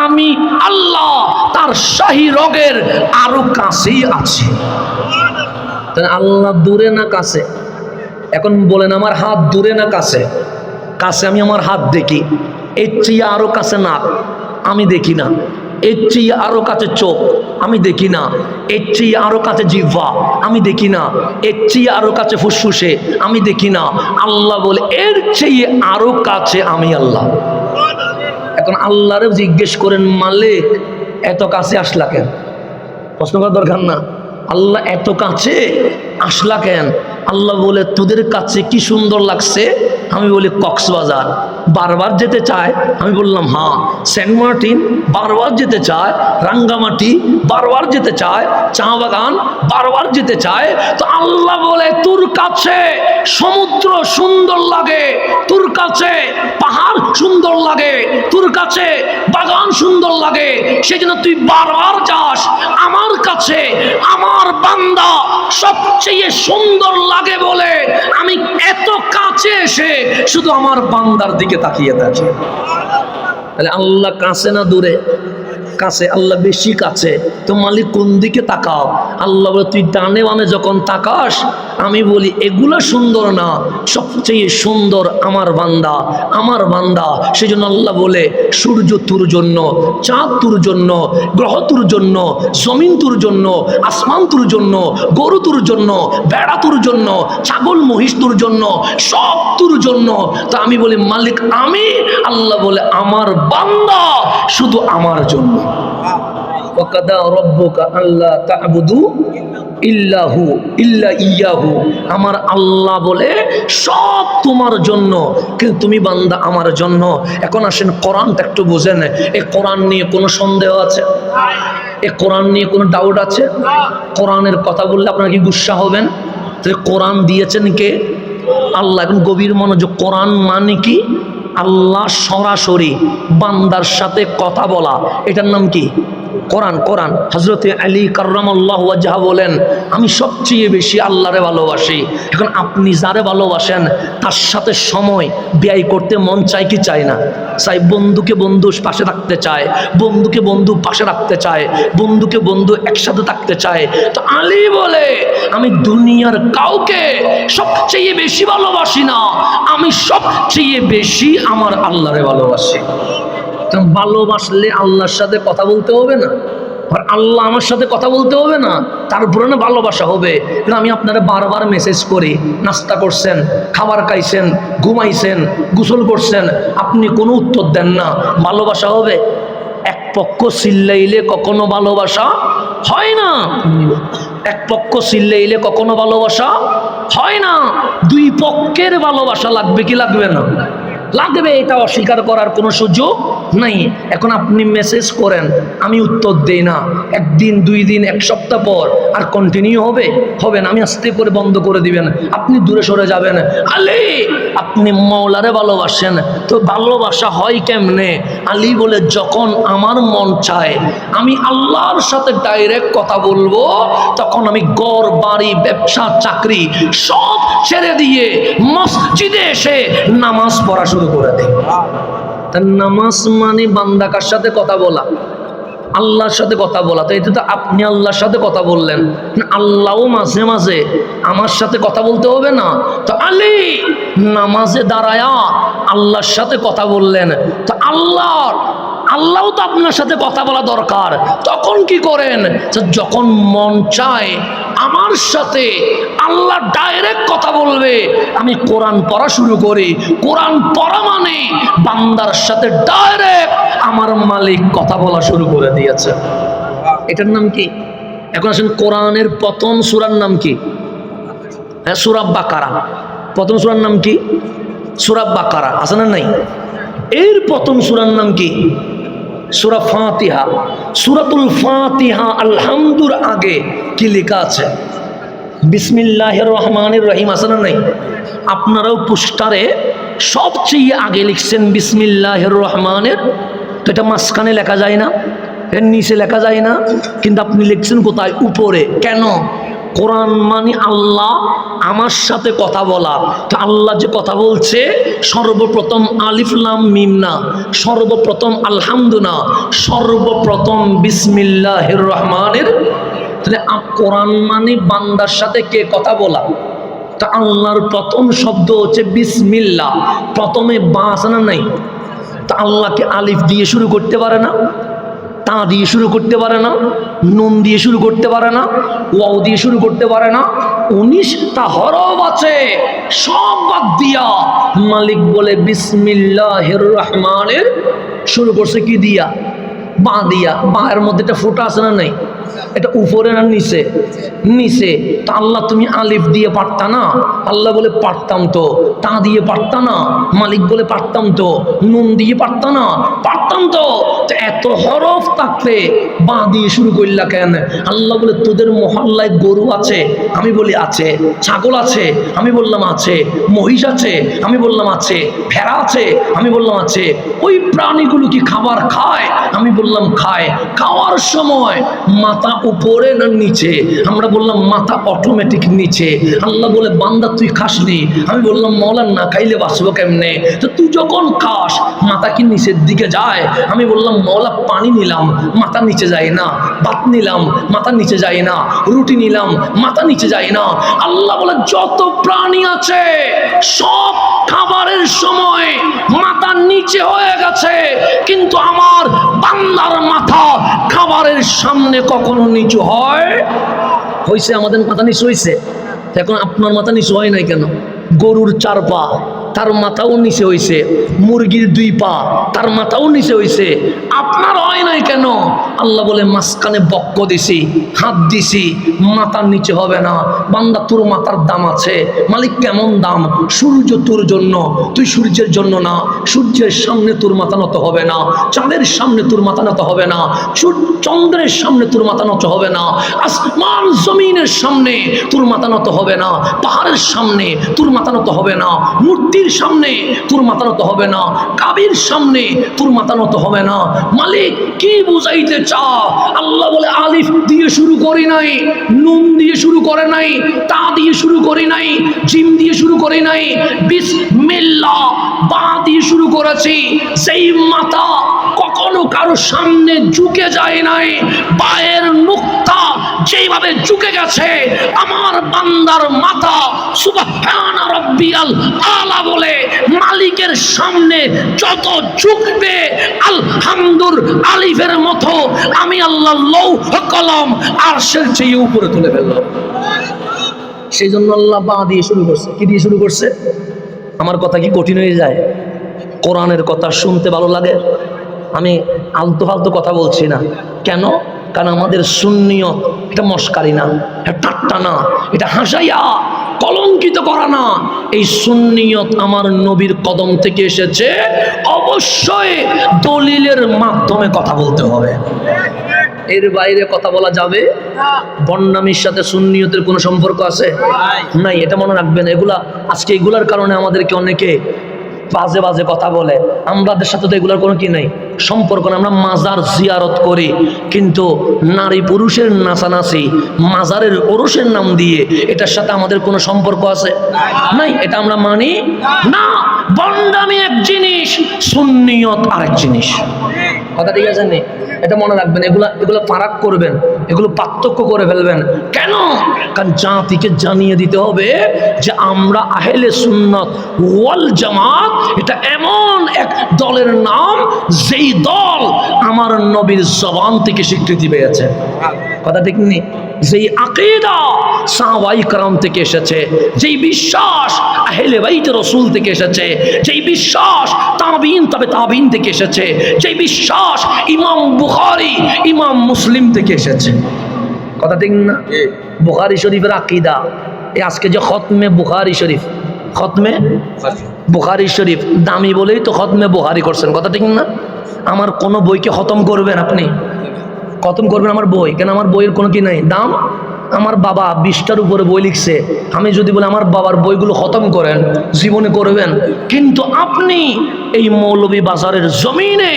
আমি আল্লাহ তার শাহী রগের আরো কাছেই আছে। তাহলে আল্লাহ দূরে না কাছে? এখন বলেন আমার হাত দূরে না কাছে? কাছে আমি আমার হাত দেখি, এর চেয়ে আরো কাছে নাক আমি দেখি না, এর চেয়ে আরো কাছে চোখ আমি দেখি না, এর চেয়ে আরো কাছে জিহ্বা আমি দেখি না, এর চেয়ে আরো কাছে ফুসফুসে আমি দেখি না। আল্লাহ বলে এর চেয়ে আরো কাছে আমি আল্লাহ। এখন আল্লাহরে জিজ্ঞেস করেন মালিক এত কাছে আসলা কেন? প্রশ্ন করার দরকার না, আল্লাহ এত কাছে আসলা কেন? আল্লাহ বলে তোদের কাছে কি সুন্দর লাগছে? আমি বলি কক্সবাজার। বারবার যেতে চায়? আমি বললাম হ্যাঁ। সেন্ট মার্টিন বারবার যেতে চায়, রাঙ্গামাটি বারবার যেতে চায়, চা বাগান বারবার যেতে চায়। তো আল্লাহ বলে তোর কাছে সমুদ্র সুন্দর লাগে, তোর কাছে পাহাড় সুন্দর লাগে, তোর কাছে বাগান সুন্দর লাগে, সেজন্য তুই বারবার যাস আমার কাছে। আমার বান্দা সবচেয়ে সুন্দর লাগে বলে আমি এত কাছে এসে শুধু আমার বান্দার দিকে তাকিয়ে থাকি। তাহলে আল্লাহ কাছে না দূরে? কাছে। আল্লাহ বেশি কাছে। তো মালিক কোন দিকে তাকাও? আল্লাহ বলে তুই ডানে বামে যখন তাকাস আমি বলি এগুলা সুন্দর না, সবচেয়ে সুন্দর আমার বান্দা, আমার বান্দা। সেই জন্য আল্লাহ বলে সূর্য তোর জন্য, চাঁদ তোর জন্য, গ্রহ তোর জন্য, জমিন তোর জন্য, আসমান তোর জন্য, গরু তোর জন্য, ভেড়া তোর জন্য, ছাগল মহিষ তোর জন্য, সব তোর জন্য। তা আমি বলি মালিক আমি, আল্লাহ বলে আমার বান্দা শুধু আমার জন্য। ওয়াকাদা রব্বুকা আল্লা তা'বুদু ইল্লাহু ইল্লা ইয়াহু। আমার আল্লাহ বলে সব তোমার জন্য, কিন্তু তুমি বান্দা আমার জন্য। এখন আসেন কোরআনটা একটু বুঝেন। এই কোরআন নিয়ে কোনো সন্দেহ আছে? এই কোরআন নিয়ে কোনো ডাউট আছে? কোরআনের কথা বললে আপনারা কি গুসা হবেন? তাহলে কোরআন দিয়েছেন কে? আল্লাহ। এখন গভীর মনোযোগ। কোরআন মানে কি? আল্লাহ সরাসরি বান্দার সাথে কথা বলা, এটার নাম কি? কোরআন। কোরআন। হযরতে আলী কাররামাল্লাহু ওয়াজহা বলেন আমি সবচেয়ে বেশি আল্লাহরে ভালোবাসি। এখন আপনি যারে ভালোবাসেন তার সাথে সময় ব্যয় করতে মন চায় কি চায় না? চাই। বন্ধুকে বন্ধু পাশে রাখতে চায়, বন্ধুকে বন্ধু পাশে রাখতে চায়, বন্ধুকে বন্ধু একসাথে থাকতে চায়। তো আলী বলে আমি দুনিয়ার কাউকে সবচেয়ে বেশি ভালোবাসি না, আমি সবচেয়ে বেশি আমার আল্লাহরে ভালোবাসি। ভালোবাসলে আল্লাহর সাথে কথা বলতে হবে না? আর আল্লাহ আমার সাথে কথা বলতে হবে না? তারপরে না ভালোবাসা হবে। কিন্তু আমি আপনারা বারবার মেসেজ করি, নাস্তা করছেন, খাবার খাইছেন, ঘুমাইছেন, গোসল করছেন, আপনি কোনো উত্তর দেন না, ভালোবাসা হবে? এক পক্ষ চিল্লাইলে কখনো ভালোবাসা হয় না। এক পক্ষ চিল্লাইলে কখনো ভালোবাসা হয় না। দুই পক্ষের ভালোবাসা লাগবে কি লাগবে না? লাগবে। এটা অস্বীকার করার কোনো সুযোগ নাই। এখন আপনি মেসেজ করেন, আমি উত্তর দেই না, একদিন, 2 দিন, 1 সপ্তাহ পর আর কন্টিনিউ হবে? হবে না। আমি আস্তে করে বন্ধ করে দিবেন, আপনি দূরে সরে যাবেন। আলী আপনি মাওলারে ভালোবাসেন, তো ভালোবাসা হয় কেমনে? আলী বলে যখন আমার মন চায় আমি আল্লাহর সাথে ডাইরেক্ট কথা বলবো, তখন আমি ঘর বাড়ি ব্যবসা চাকরি সব ছেড়ে দিয়ে মসজিদে এসে নামাজ পড়া শুরু করে দিই। তার নামাজ মানে বান্দা কার সাথে কথা বলা? আল্লাহর সাথে কথা বলা। তো এটা তো আপনি আল্লাহর সাথে কথা বললেন না, আল্লাহও মাঝে মাঝে আমার সাথে কথা বলতে হবে না? তো আলী নামাজে দাঁড়ায়া আল্লাহর সাথে কথা বললেন। তো আল্লাহও তো আপনার সাথে কথা বলা দরকার। তখন কি করেন? যখন মন চায় আমার সাথে আল্লাহ ডাইরেক্ট কথা বলবে, আমি কোরআন পড়া শুরু করি। কোরআন পড়া মানে বান্দার সাথে ডাইরেক্ট আমার মালিক কথা বলা শুরু করে দিয়েছে। এটার নাম কি? এখন আসেন কোরআনের প্রথম সূরার নাম কি? হ্যাঁ, সূরা বাকারা। প্রথম সূরার নাম কি? সূরা বাকারা। আছে না নাই? এর প্রথম সূরার নাম কি? সূরা ফাতিহা। সূরাতুল ফাতিহা আলহামদুর আগে কি লেখা আছে? বিসমিল্লাহির রহমানির রহিম। আছে না নাই? আপনারাও পোস্টারে সবচেয়ে আগে লিখছেন বিসমিল্লাহির রহমানির। তো এটা মাঝখানে লেখা যায় না, এর নিচে লেখা যায় না, কিন্তু আপনি লিখছেন কোথায়? উপরে। কেন? কোরআন মানে আল্লাহ আমার সাথে কথা বলা। তো আল্লাহ যে কথা বলছে সর্বপ্রথম আলিফ লাম মিম না, সর্বপ্রথম আলহামদু না, সর্বপ্রথম বিসমিল্লাহির রহমানির। তাহলে কোরআন মানে বান্দার সাথে কে কথা বলা? তা আল্লাহর প্রথম শব্দ হচ্ছে বিসমিল্লাহ। প্রথমে বা আছে না নাই? তা আল্লাহকে আলিফ দিয়ে শুরু করতে পারে না, তা দিয়ে শুরু করতে পারে না, নুন দিয়ে শুরু করতে পারে না, ওয়াও দিয়ে শুরু করতে পারে না। 19টা হরফ আছে, সব বাদ দিয়া মালিক বলে বিসমিল্লাহির রহমানির। শুরু করছে কি দিয়া? বা দিয়া। বা এর মধ্যে একটা ফোঁটা আছে না নাই? এটা উপরে না নিচে? নিচে। তো আল্লাহ তুমি আলিফ দিয়ে পারতা না? আল্লাহ বলে পারতাম তো। তা দিয়ে পারতা না? মালিক বলে পারতাম তো। নুন দিয়ে পারতা না? পারতাম তো। তো এত হরফ থাকলে বা দিয়ে শুরু করলা কেন? আল্লাহ বলে তোদের মহল্লায় গরু আছে? আমি বলি আছে। ছাগল আছে? আমি বললাম আছে। মহিষ আছে? আমি বললাম আছে। ভেড়া আছে? আমি বললাম আছে। ওই প্রাণীগুলো কি খাবার খায়? আমি বললাম খায়। খাওয়ার সময় মাথা উপরে না নিচে? আমরা বললাম মাথা অটোমেটিক নিচে। আল্লাহ বলে বান্দা তুই খাসনি? আমি বললাম মওলা না খাইলে বাঁচবো কেমনে? তো তুই যখন খাস মাথা কি নিচের দিকে যায়? আমি বললাম মওলা পানি নিলাম মাথা নিচে যায় না, ভাত নিলাম মাথা নিচে যায় না, রুটি নিলাম মাথা নিচে যায় না। আল্লাহ বলে যত প্রাণী আছে সব খাবারের সময় মাথা নিচে হয়ে গেছে, কিন্তু আমার বান্দার মাথা খাবারের সামনে কখনো নিচু হয়? হয়েছে? আমাদের মাথা নিচু হয়েছে। এখন আপনার মাথা নিচু হয় নাই কেন? গরুর 4 পা, তার মাথাও নিচে হয়েছে। মুরগির 2 পা, তার মাথাও নিচে হয়েছে। আপনার হয় নাই কেন? আল্লাহ বলে মাঝখানে বক্ক দিছি, হাত দিছি, মাথার নিচে হবে না। বান্দা তোর মাথার দাম আছে। মালিক কেমন দাম? সূর্য তোর জন্য, তুই সূর্যের জন্য না। সূর্যের সামনে তোর মাথা নত হবে না, চাঁদের সামনে তোর মাথা নত হবে না, চন্দ্রের সামনে তোর মাথা নত হবে না, আসমান জমিনের সামনে তোর মাথা নত হবে না, পাহাড়ের সামনে তোর মাথা নত হবে না, মূর্তির সামনে তোর মাথা নত হবে না, কাবির সামনে তোর মাথা নত হবে না। মালিক কি বুঝাইতে চা? আল্লাহ বলে আলিফ দিয়ে শুরু করি নাই, নুন দিয়ে শুরু করে নাই, তা দিয়ে শুরু করি নাই, জিম দিয়ে শুরু করি নাই, বিসমিল্লাহ বা দিয়ে শুরু করেছি। সেই মাথা কখনো কারো সামনে ঝুঁকে যায় নাই। পায়ের নুক্তা যেভাবে ঝুঁকে গেছে, আমার বান্দার মাথা সুবহান রাব্বিয়াল আলা বলে মালিকের সামনে যত ঝুঁকবে, আলহামদুর আলিফের মতো আমি আল্লাহ লৌহ কলম আরশের চেয়ে উপরে তুলে ফেললাম। সেই জন্য আল্লাহ বা দিয়ে শুরু করছে। কি দিয়ে শুরু করছে? আমার কথা কি কঠিন হয়ে যায়? কোরআনের কথা শুনতে ভালো লাগে? আমি আলতু ফালতু কথা বলছি না। কেন? কারণ আমাদের সুন্নিয়ত এটা মস্কারি না, এটা ঠাট্টা না, এটা হাসাইয়া কলঙ্কিত করা না। এই সুন্নিয়ত আমার নবীর কদম থেকে এসেছে। অবশ্যই দলিলের মাধ্যমে কথা বলতে হবে, এর বাইরে কথা বলা যাবে? বন্যামির সাথে সুন্নিয়তের কোনো সম্পর্ক আছে? নাই। এটা মনে রাখবেন। এগুলা আজকে এগুলার কারণে আমাদেরকে অনেকে বাজে বাজে কথা বলে। আমাদের সাথে তো এগুলোর কোনো কি নাই, সম্পর্ক না। আমরা মাজার জিয়ারত করি, কিন্তু নারী পুরুষের নাচানাচি মাজারের ওরসের নাম দিয়ে এটার সাথে আমাদের কোনো সম্পর্ক আছে? নাই। এটা আমরা মানি না। বন্ডামি এক জিনিস, সুন্নিয়ত আরেক জিনিস। কথা ঠিক আছে নি? এটা মনে রাখবেন। এগুলো ফারাক করবেন, এগুলো পার্থক্য করে ফেলবেন। কেন? কারণ জাতিকে জানিয়ে দিতে হবে যে আমরা আহলে সুন্নাত ওয়াল জামাত এটা এমন এক দলের নাম যেই দল আমার নবীর জবান থেকে স্বীকৃতি পেয়েছে। কথা ঠিক নেই? যেই আকীদা সাহাবায়ে কেরাম থেকে এসেছে, যেই বিশ্বাস আহলে বাইত রাসূল থেকে এসেছে, যেই বিশ্বাস তাবিঈন তবে তাবিঈন থেকে এসেছে, যেই বিশ্বাস ইমাম বুখারী ইমাম মুসলিম থেকে এসেছে। কথা ঠিক না? বুখারী শরীফের আকীদা, এই আজকে যে খতমে বুখারী শরীফ, খতমে বুখারী শরীফ দামি বলেই তো খতমে বুখারী করছেন। কথা ঠিক না? আমার কোনো বইকে খতম করবেন আপনি? খতম করবেন আমার বই? কেন আমার বইয়ের কোনো কি নাই দাম? আমার বাবা 20টার উপরে বই লিখছে। আমি যদি বলি আমার বাবার বইগুলো খতম করেন, জীবনে করবেন? কিন্তু আপনি এই মৌলভী বাজারের জমিনে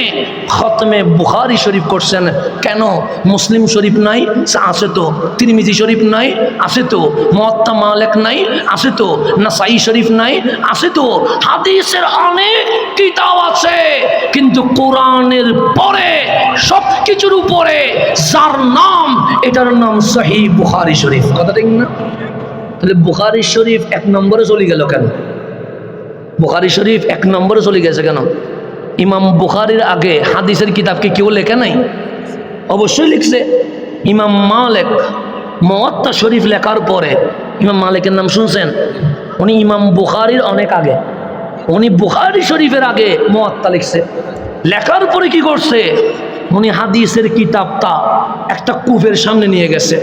খতমে বুখারী শরীফ করছেন কেন? মুসলিম শরীফ নাই? আছে তো। তিরমিজি শরীফ নাই? আছে তো। মুয়াত্তা মালিক নাই? আছে তো। নাসাই শরীফ নাই? আছে তো। হাদিসের অনেক কিতাব আছে, কিন্তু কোরআনের পরে সব কিছুর উপরে যার নাম, এটার নাম সহিহ বুখারী শরীফ। কথা ঠিক না? তাহলে বুখারী শরীফ 1 নম্বরে চলে গেল কেন? বুখারী শরীফ 1 নম্বরে চলে গেছে কেন? ইমাম বুখারীর আগে হাদিসের কিতাব কি কেউ লেখে নাই? অবশ্যই লিখছে। ইমাম মালিক মুয়াত্তা শরীফ লেখার পরে, ইমাম মালিকের নাম শুনছেন? উনি ইমাম বুখারীর অনেক আগে, উনি বুখারী শরীফের আগে মুয়াত্তা লিখছে। লেখার পরে কি করছে? উনি হাদিসের কিতাবটা একটা কূপের সামনে নিয়ে গেছে,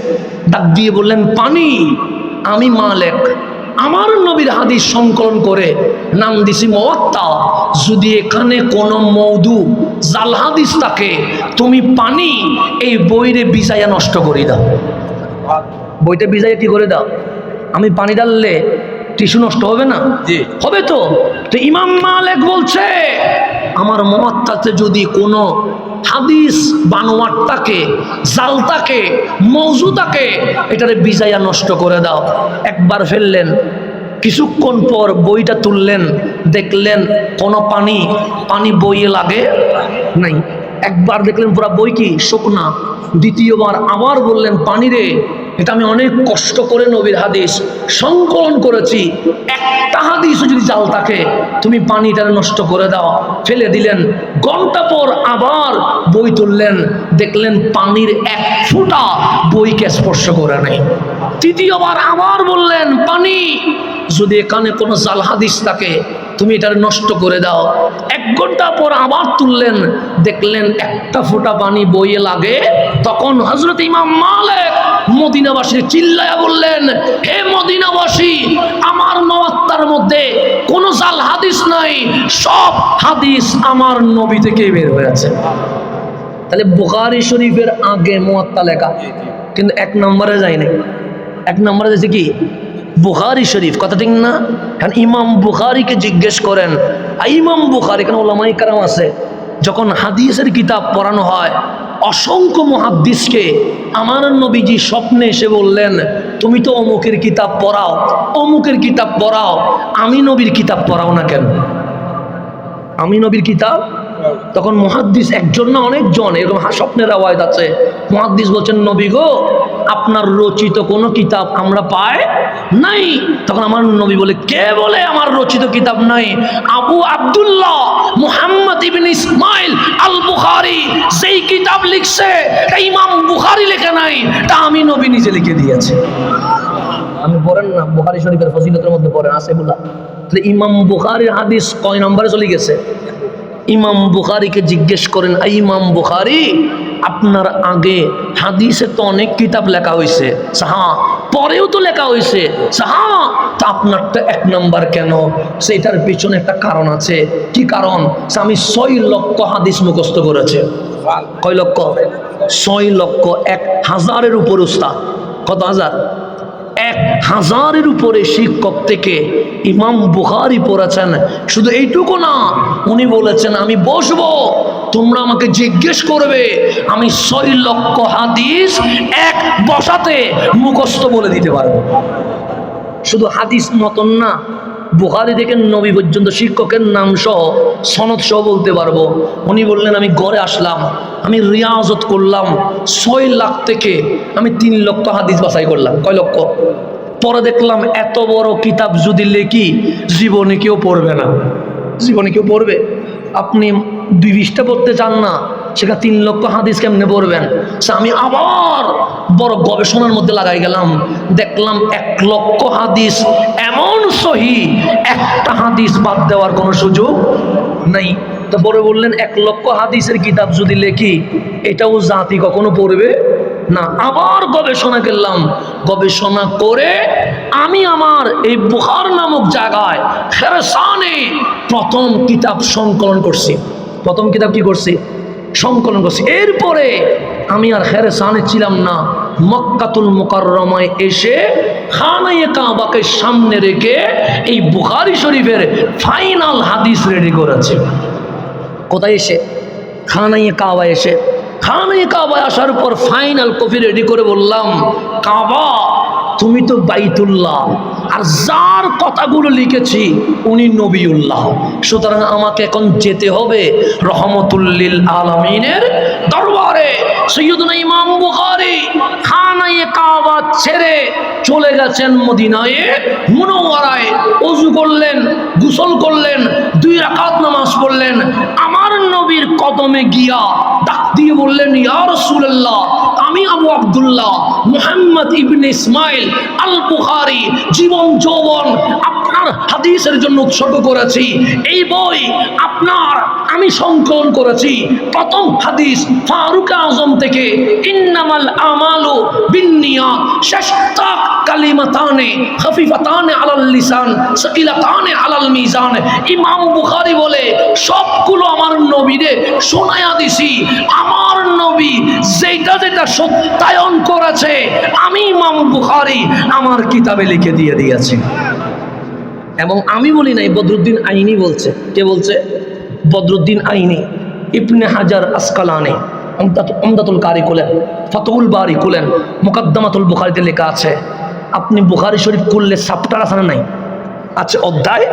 ডাক দিয়ে বললেন পানি। আমি মালিক, আমার নবীর হাদিস সংকলন করে নাম দিছি মুওয়াত্তা। যদি এখানে কোনো মওদু জাল হাদিস থাকে, তুমি পানি এই বইরে ভিজাইয়া নষ্ট করে দাও। বইটা ভিজাইয়া কি করে দাও? আমি পানি ডাললে টিস্যু নষ্ট হবে না? হবে তো। তো ইমাম মালিক বলছে আমার মুওয়াত্তাতে যদি কোনো হাদিস বানোয়াট থাকে, জাল থাকে, মওজু থাকে, এটারে ভিজাইয়া নষ্ট করে দাও। একবার ফেললেন, কিছুক্ষণ পর বইটা তুললেন, দেখলেন কোনো পানি বইয়ে লাগে নাই। একবার দেখলেন পুরা বই কি শুকনা। দ্বিতীয়বার আবার বললেন পানি রে, এটা আমি অনেক কষ্ট করে নবীর হাদিস সংকলন করেছি, একটা হাদিসও যদি জাল থাকে তুমি পানিটা নষ্ট করে দাও। ফেলে দিলেন। ঘন্টা পর আবার বই তুললেন, দেখলেন পানির এক ফোঁটা বইকে স্পর্শ করে নেই। তৃতীয়বার আবার বললেন পানি, যদি এখানে কোনো জাল হাদিস থাকে তুমি এটা নষ্ট করে দাও। 1 ঘন্টা পর আবার তুললেন, দেখলেন একটা ফোঁটা পানি বইয়ে লাগে। তখন হযরত ইমাম মালিক মদিনাবাসী চিল্লায়া বললেন, হে মদিনাবাসী, আমার মুওয়াত্তার মধ্যে কোনো জাল হাদিস নাই, সব হাদিস আমার নবী থেকে বের হয়েছে। তাহলে বুখারী শরীফের আগে মুওয়াত্তা লেখা, কিন্তু 1 নম্বরে যায়নি। 1 নম্বরে যাচ্ছে কি? বুখারী শরীফ। কথা ঠিক না? কারণ ইমাম বুখারীকে জিজ্ঞেস করেন, ইমাম বুখারী, এখানে ওলামায়ে কেরাম আছে, যখন হাদিসের কিতাব পড়ানো হয় অসংখ্য মুহাদ্দিসকে আমার নবীজি স্বপ্নে এসে বললেন, তুমি তো অমুকের কিতাব পড়াও, অমুকের কিতাব পড়াও, আমি নবীর কিতাব পড়াও না কেন? আমি নবীর কিতাব। তখন মুহাদ্দিস একজন না অনেকজন, এরকম স্বপ্নের আওয়াজ আছে। মুহাদ্দিস বলছেন, নবী গো, আপনার রচিত কোনো কিতাব আমরা পাই নাই। তখন আমার নবী বলে, কে বলে আমার রচিত কিতাব নাই? আবু আব্দুল্লাহ মুহাম্মদ ইবনে ইসমাইল আল বুখারী যেই কিতাব লিখছে এটা ইমাম বুখারী লেখা নাই, তা আমি নবী নিজে লিখে দিয়েছি। আমি পড়েন না বুখারী শরীফের ফজিলতের মধ্যে পড়েন আছে বলা। তাহলে ইমাম বুখারীর হাদিস কয় নম্বরে চলে গেছে? ইমাম বুখারীকে জিজ্ঞেস করেন, ইমাম বুখারী, আপনার আগে হাদিসে তো অনেক কিতাব লেখা হয়েছে, হ্যাঁ, পরেও তো লেখা হয়েছে, হ্যাঁ, তা আপনারটা 1 নম্বর কেন? সেটার পিছনে একটা কারণ আছে। কি কারণ? আমি 6 লক্ষ হাদিস মুখস্থ করেছে। কয় লক্ষ? 6 লক্ষ। 1000-এর উপর উস্তাদ। কত হাজার? 1000-এর উপরে শিক্ষক থেকে ইমাম বুখারী পড়েছেন। শুধু এইটুকু না, উনি বলেছেন আমি বসবো, তোমরা আমাকে জিজ্ঞেস করবে, আমি 6 লক্ষ হাদিস এক বসাতে মুখস্থ বলে দিতে পারবো। শুধু হাদিস মতন না, বুখারী থেকে নবী পর্যন্ত শিক্ষকের নাম সহ সনদ সহ বলতে পারবো। উনি বললেন আমি ঘরে আসলাম, আমি রিয়াজত করলাম, 6 লাখ থেকে আমি 3 লক্ষ হাদিস বাছাই করলাম। কয় লক্ষ? পরে দেখলাম এত বড় কিতাব যদি লেখি জীবনে কেউ পড়বে না। জীবনে কেউ পড়বে? আপনি 2 পৃষ্ঠা পড়তে চান না, সেটা 3 লক্ষ হাদিস কেমনে পড়বেন? আমি আবার বড় গবেষণার মধ্যে লাগাই গেলাম, দেখলাম 1 লক্ষ হাদিস এমন সহি, একটা হাদিস বাদ দেওয়ার কোনো সুযোগ নাই। তো পরে বললেন 1 লক্ষ হাদিসের কিতাব যদি লেখি, এটাও জাতি কখনো পড়বে না। আবার গবেষণা করলাম, গবেষণা করে আমি আমার এই বুখার নামক জায়গায় খেরসানে প্রথম কিতাব সংকলন করছি। প্রথম কিতাব কি করছি? সংকলন করছি। এরপরে আমি আর খেরসানে ছিলাম না, মক্কাতুল মুকাররমায় এসে খানায়ে কাবাকে সামনে রেখে এই বুখারী শরীফের ফাইনাল হাদিস রেডি করেছি। কোথায় এসে? খানায়ে কাবা এসে। খানায়ে কাবায় আসার পর ফাইনাল কপি রেডি করে বললাম, কাবা তুমি তো বাইতুল্লাহ, আর যার কথাগুলো লিখেছি উনি নবিউল্লাহ, সুতরাং আমাকে এখন যেতে হবে রহমতুল লিল আলামিনের দরবারে। সাইয়্যিদুনা ইমাম বুখারী খানায়ে কাবা ছেড়ে চলে গেছেন মদিনায়ে মুনাওয়ারায়। ওযু করলেন, গোসল করলেন, 2 রাকাত নামাজ পড়লেন। আমার নবীর কদমে গিয়া ডাক দিয়ে বললেন, ইয়া রাসূলুল্লাহ, আমি আবু আব্দুল্লাহ মুহাম্মদ ইবনে ইসমাইল আল বুখারী জীবন যৌবন আপনার হাদিসের জন্য উৎসর্গ করেছি। এই বই আপনার আমি সংকলন করেছি। প্রথম হাদিস ফারুক আজম থেকে, ইন্নামাল আমালু বিন্নিয়াত, শেষ তাক কালিমাতানে খফিফাতানে আলাল লিসান সাকিলাতানে আলাল মিজান। ইমাম বুখারী বলে সবগুলো আমার নবীরে শোনায়া দিছি। আমার নবী যেটা যেটা সত্যায়ন করেছে আমি ইমাম বুখারী আমার কিতাবে লিখে দিয়ে দিয়েছি। এবং আমি বলি নাই, বদরুদ্দিন আইনি বলছে। কে বলছে? বদরুদ্দিন আইনি। ইবনে হাজার আসকালানি উমদাতুল কারি খুলেন, ফাতহুল বারি খুলেন, মুকদ্দমাতুল বুখারীতে লেখা আছে। আপনি বুখারী শরীফ খুললে চ্যাপ্টার আছে না নাই? আছে, অধ্যায়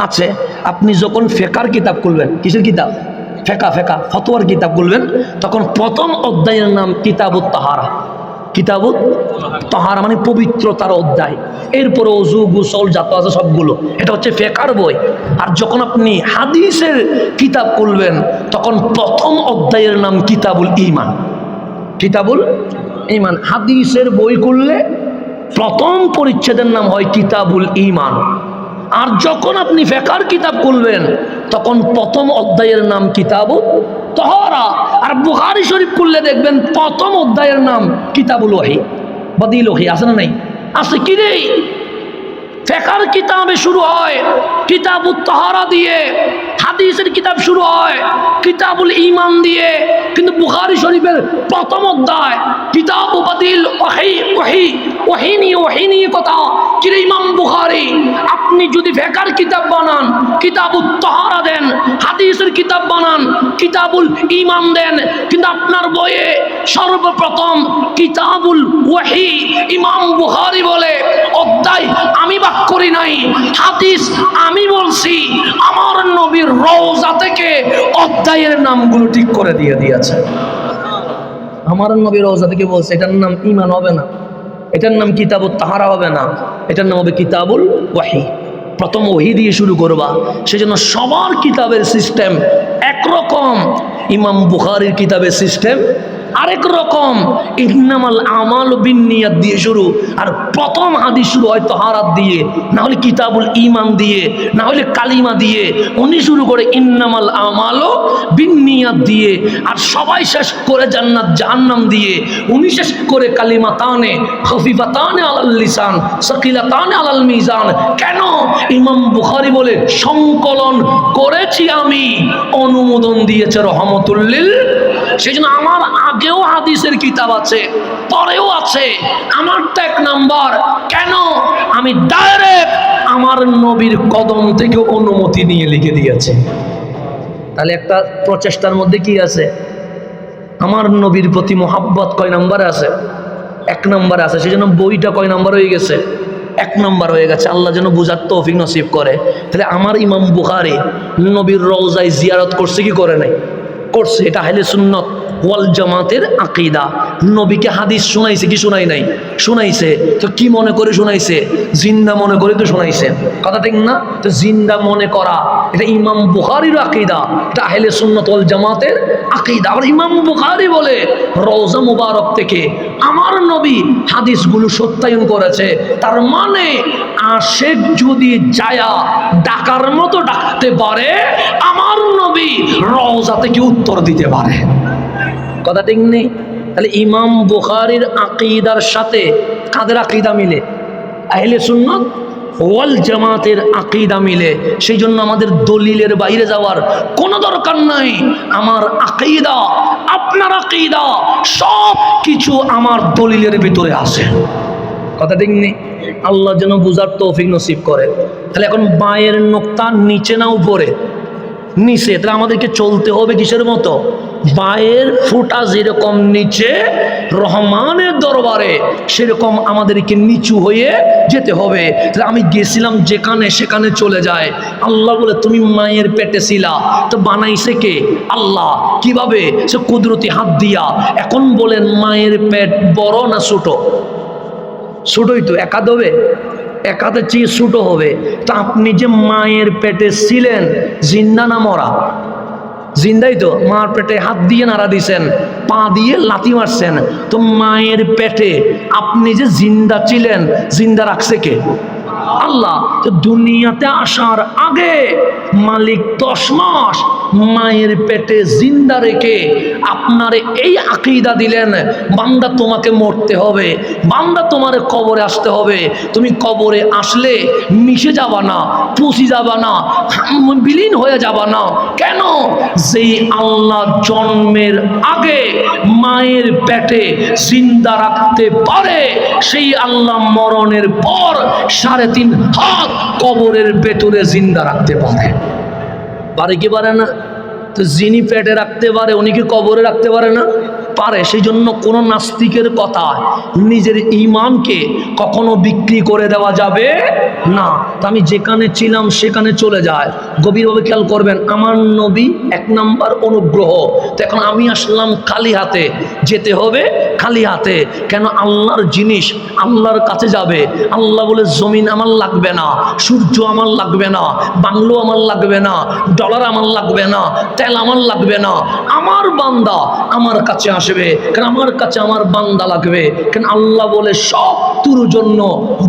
আছে। আপনি যখন ফেকার কিতাব খুলবেন, কিসের কিতাব? ফেকা ফতোয়ার কিতাব খুলবেন, তখন প্রথম অধ্যায়ের নাম কিতাবুত তাহারা। কিতাবুত তাহারা মানে পবিত্রতার অধ্যায়। এরপরে ওযু গোসল যত আছে সবগুলো, এটা হচ্ছে ফেকার বই। আর যখন আপনি হাদিসের কিতাব খুলবেন, তখন প্রথম অধ্যায়ের নাম কিতাবুল ঈমান। কিতাবুল ঈমান। হাদিসের বই খুললে প্রথম পরিচ্ছেদের নাম হয় কিতাবুল ঈমান। আর যখন আপনি ফেকার কিতাব খুলবেন, তখন প্রথম অধ্যায়ের নাম কিতাবুত তাহারা। আর বুখারী শরীফ খুললে দেখবেন প্রথম অধ্যায়ের নাম কিতাবুল ওয়াহি। বদিল ওয়াহি আছে না নাই? আছে। কি রে, ফেকার কিতাবে শুরু হয় কিতাবুত তাহারা দিয়ে, হাদিসের কিতাব শুরু হয় কিতাবুল ঈমান দিয়ে, কিন্তু বুখারী শরীফের প্রথম অধ্যায় কিতাবু বদিল ওয়াহি। ওয়াহি নিয়ে কথা। কি রে ইমাম বুখারী, আপনি যদি ফেকার কিতাব বানান কিতাবুত তাহারা দেন, হাদিসের কিতাব বানান কিতাবুল ঈমান দেন, কিন্তু আপনার বইয়ে সর্বপ্রথম কিতাবুল ওয়াহি। ইমাম বুখারী বলে অধ্যায় আমি বাক করি নাই, হাদিস আমি বলছি। আমার নবীর রওজা থেকে অধ্যায়ের নামগুলো ঠিক করে দিয়ে দিয়েছে। আমার নবীর রওজা থেকে বলছে এটার নাম ঈমান হবে না, এটার নাম কিতাবুত তাহারা হবে না, এটার নাম হবে কিতাবুল ওয়াহি। প্রথম ওয়াহি দিয়ে শুরু করবা। সেজন্য সবার কিতাবের সিস্টেম একরকম, ইমাম বুখারীর কিতাবের সিস্টেম আরেক রকম। ইন্নামাল আমালু বিন্নিয়াত দিয়ে শুরু, আর প্রথম হাদিস শুরু হয় তাহারাত দিয়ে, না হলে কিতাবুল ঈমান দিয়ে, না হলে কালিমা দিয়ে। উনি শুরু করে ইন্নামাল আমালু বিন্নিয়াত দিয়ে, আর সবাই শেষ করে জান্নাত জাহান্নাম দিয়ে। উনি শেষ করে কালিমাতানে খফিফাতানে আলাল লিসান সাকিলাতানে আলাল মিজান। কেন? ইমাম বুখারী বলে সংকলন করেছি আমি, অনুমোদন দিয়েছে রহমতুল লিল। সেজন্য আমার আগেও হাদিসের কিতাব আছে, পরেও আছে। আমারটা এক নাম্বার। কেন? আমি ডাইরেক্ট আমার নবীর কদম থেকে অনুমতি নিয়ে লিখে দিয়েছি। তাহলে একটা প্রচেষ্টার মধ্যে কি আছে? আমার নবীর প্রতি মোহাব্বত কয় নাম্বারে আছে? এক নাম্বারে আছে। সেজন্য বইটা কয় নাম্বার হয়ে গেছে? এক নাম্বার হয়ে গেছে। আল্লাহ যেন বুঝার তৌফিক নসিব করে। তাহলে আমার ইমাম বুখারী নবীর রওজায় জিয়ারত করছে কি করে নাই? করছে। এটা আহলে সুন্নাত ওয়াল জামাতের আকীদা। নবীকে হাদিস শোনাইছে কি শোনাই নাই? শোনাইছে। তো কি মনে করে শোনাইছে? জিন্দা মনে করে তো শোনাইছে। কথা ঠিক না? তো জিন্দা মনে করা এটা ইমাম বুখারীর আকীদা, এটা আহলে সুন্নাত ওয়াল জামাতের আকীদা। আর ইমাম বুখারী বলে রওজা মুবারক থেকে আমার নবী হাদিসগুলো সত্যায়ন করেছে। তার মানে আশেক যদি যায়া ডাকার মতো ডাকতে পারে, আমার নবী রওজা থেকে উত্তর দিতে পারে। কথা ঠিক নেই? তাহলে ইমাম বুখারীর আকীদার সাথে কাদের আকীদা মিলে? আহলে সুন্নাত ওয়াল জামাতের আকীদা মিলে। সেই জন্য আমাদের দলিলের বাইরে যাওয়ার কোনো দরকার নাই। আমার আকীদা, আপনার আকীদা, সব কিছু আমার দলিলের ভিতরে আছে। কথা ঠিক নেই? আল্লাহ যেন বুঝার তৌফিক নসিব করে। তাহলে এখন বায়ের নোক্তা নিচে না উপরে? নিচে। তাহলে আমাদেরকে চলতে হবে কিসের মতো? বায়ের ফুটা যেরকম নিচে রহমানের দরবারে, সেরকম আমাদেরকে নিচু হয়ে যেতে হবে। তাহলে আমি গেছিলাম যেখানে সেখানে চলে যায়। আল্লাহ বলে তুমি মায়ের পেটে ছিলা, তো বানাইছে কে? আল্লাহ। কিভাবে? সে কুদরতি হাত দিয়া। এখন বলেন মায়ের পেট বড় না ছোট? ছোটই তো। এক হাত হবে? এক হাতের চেয়ে ছোট হবে। তো আপনি যে মায়ের পেটে ছিলেন, জিন্দা না মরা? জিন্দাই তো। মার পেটে হাত দিয়ে নাড়া দিছেন, পা দিয়ে লাথি মারছেন। তো মায়ের পেটে আপনি যে জিন্দা ছিলেন, জিন্দা রাখছে কে? আল্লাহ। তো দুনিয়াতে আসার আগে মালিক 10 মাস মায়ের পেটে জিন্দা রেখে আপনারে এই আকীদা দিলেন, বান্দা তোমাকে মরতে হবে, বান্দা তোমার কবরে আসতে হবে। তুমি কবরে আসলে মিশে যাবা না, পচে যাবা না, বিলীন হয়ে যাবা না। কেন? যেই আল্লাহ জন্মের আগে মায়ের পেটে জিন্দা রাখতে পারে, সেই আল্লাহ মরণের পর 3.5 হাত কবরের ভেতরে জিন্দা রাখতে পারে। পারে কি পারে না? তো যিনি পেটে রাখতে পারে উনি কি কবরে রাখতে পারে না? পারে। সেই জন্য কোনো নাস্তিকের কথা, নিজের ঈমানকে কখনো বিক্রি করে দেওয়া যাবে না। তো আমি যেখানে ছিলাম সেখানে চলে যায়। গভীরভাবে খেয়াল করবেন, আমার নবী 1 নাম্বার অনুগ্রহ। তো এখন আমি আসলাম খালি হাতে, যেতে হবে খালি হাতে। কেন? আল্লাহর জিনিস আল্লাহর কাছে যাবে। আল্লাহ বলে জমিন আমার লাগবে না, সূর্য আমার লাগবে না, বাংলো আমার লাগবে না, ডলার আমার লাগবে না, তেল আমার লাগবে না, আমার বান্দা আমার কাছে আসবে। কারণ আমার কাছে আমার বান্দা লাগবে। কেন? আল্লাহ বলে সব তোর জন্য,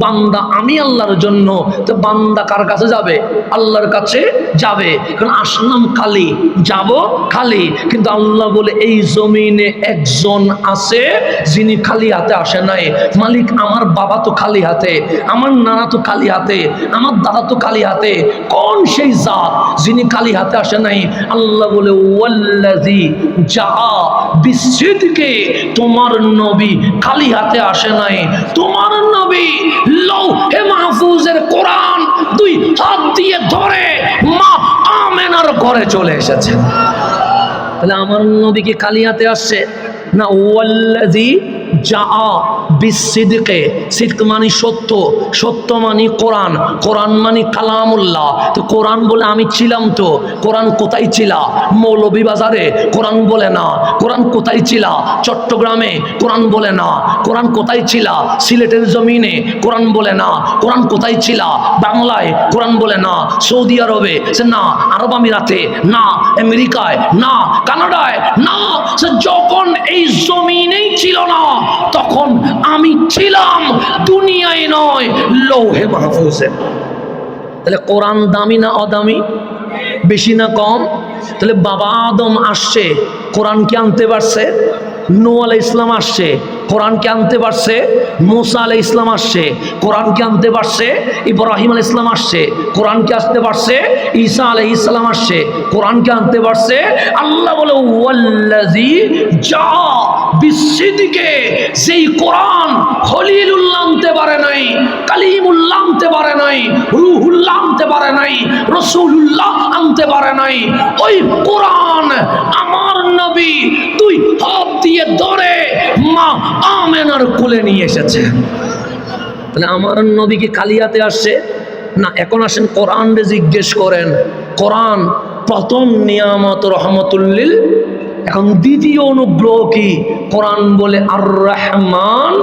বান্দা আমি আল্লাহর জন্য। তো বান্দা কার কাছে যাবে? আল্লাহর কাছে যাবে। কারণ আসলাম খালি, যাব খালি। কিন্তু আল্লাহ বলে এই জমিনে একজন আছে যিনি খালি হাতে আসে নাই। মালিক আমার বাবা তো খালি হাতে, আমার নানা তো খালি হাতে, আমার দাদা তো খালি হাতে। কোন সেই জাত যিনি খালি হাতে আসে নাই? আল্লাহ বলে ওয়াল্লাযী জাআ বিসিদকে, তোমার নবী খালি হাতে আসে নাই। তোমার নবী লৌহে মাহফুজের কোরআন 2 হাত দিয়ে ধরে মা আমেনার ঘরে চলে এসেছে। তাহলে আমার নবী কি খালি হাতে আসছে না? ওয়াল্লাযী জাআ বিসিদকে, সিদক মানে সত্য, সত্য মানে কোরআন, কোরআন মানে কালামুল্লাহ। তো কোরআন বলে আমি ছিলাম, তো কোরআন কোথায় ছিলা? মৌলভীবাজারে? কোরআন বলে না। কোরআন কোথায় ছিলা? চট্টগ্রামে? কোরআন বলে না। কোরআন কোথায় ছিলা? সিলেটের জমিনে? কোরআন বলে না। কোরআন কোথায় ছিলা? বাংলায়? কোরআন বলে না। সৌদি আরবে? না। আরব আমিরাতে? না। আমেরিকায়? না। কানাডায়? না। যখন এই জমিনেই ছিল না, তখন আমি ছিলাম দুনিয়ায় নয়, লৌহে মাহফুজে। তাহলে কোরআন দামি না অদামি? বেশি না কম? তাহলে বাবা আদম আসছে, কোরআন কি আনতে পারছে? নূহ আলাইহিস সালাম আসছে, কোরআন কি আনতে পারছে? মুসা আলাইহিস সালাম আসছে, কোরআন কি আনতে পারছে? ইব্রাহিম আলাইহিস সালাম আসছে, কোরআন কি আসতে পারছে? ঈসা আলাইহিস সালাম আসছে, কোরআন কি আনতে পারছে? আল্লাহ বলে ওয়াল্লাযী জাআ বিসিদকে, সেই কোরআন খলিলুল্লাহ আনতে পারে নাই, কালিমুল্লাহ আনতে পারে নাই, রূহুল্লাহ আনতে পারে নাই, রাসূলুল্লাহ আনতে পারে নাই। ওই কোরআন আমার নবী 2 হাত দিয়ে ধরে মা আমেনার কোলে নিয়ে এসেছে। তাহলে আমার নবী কি খালি হাতে আসছে না? এখন আসেন কোরআন রে জিজ্ঞেস করেন, কোরআন প্রথম নিয়ামত রহমতুল লিল। এখন দ্বিতীয় অনুগ্রহ কি? কোরআন বলে আর রহমান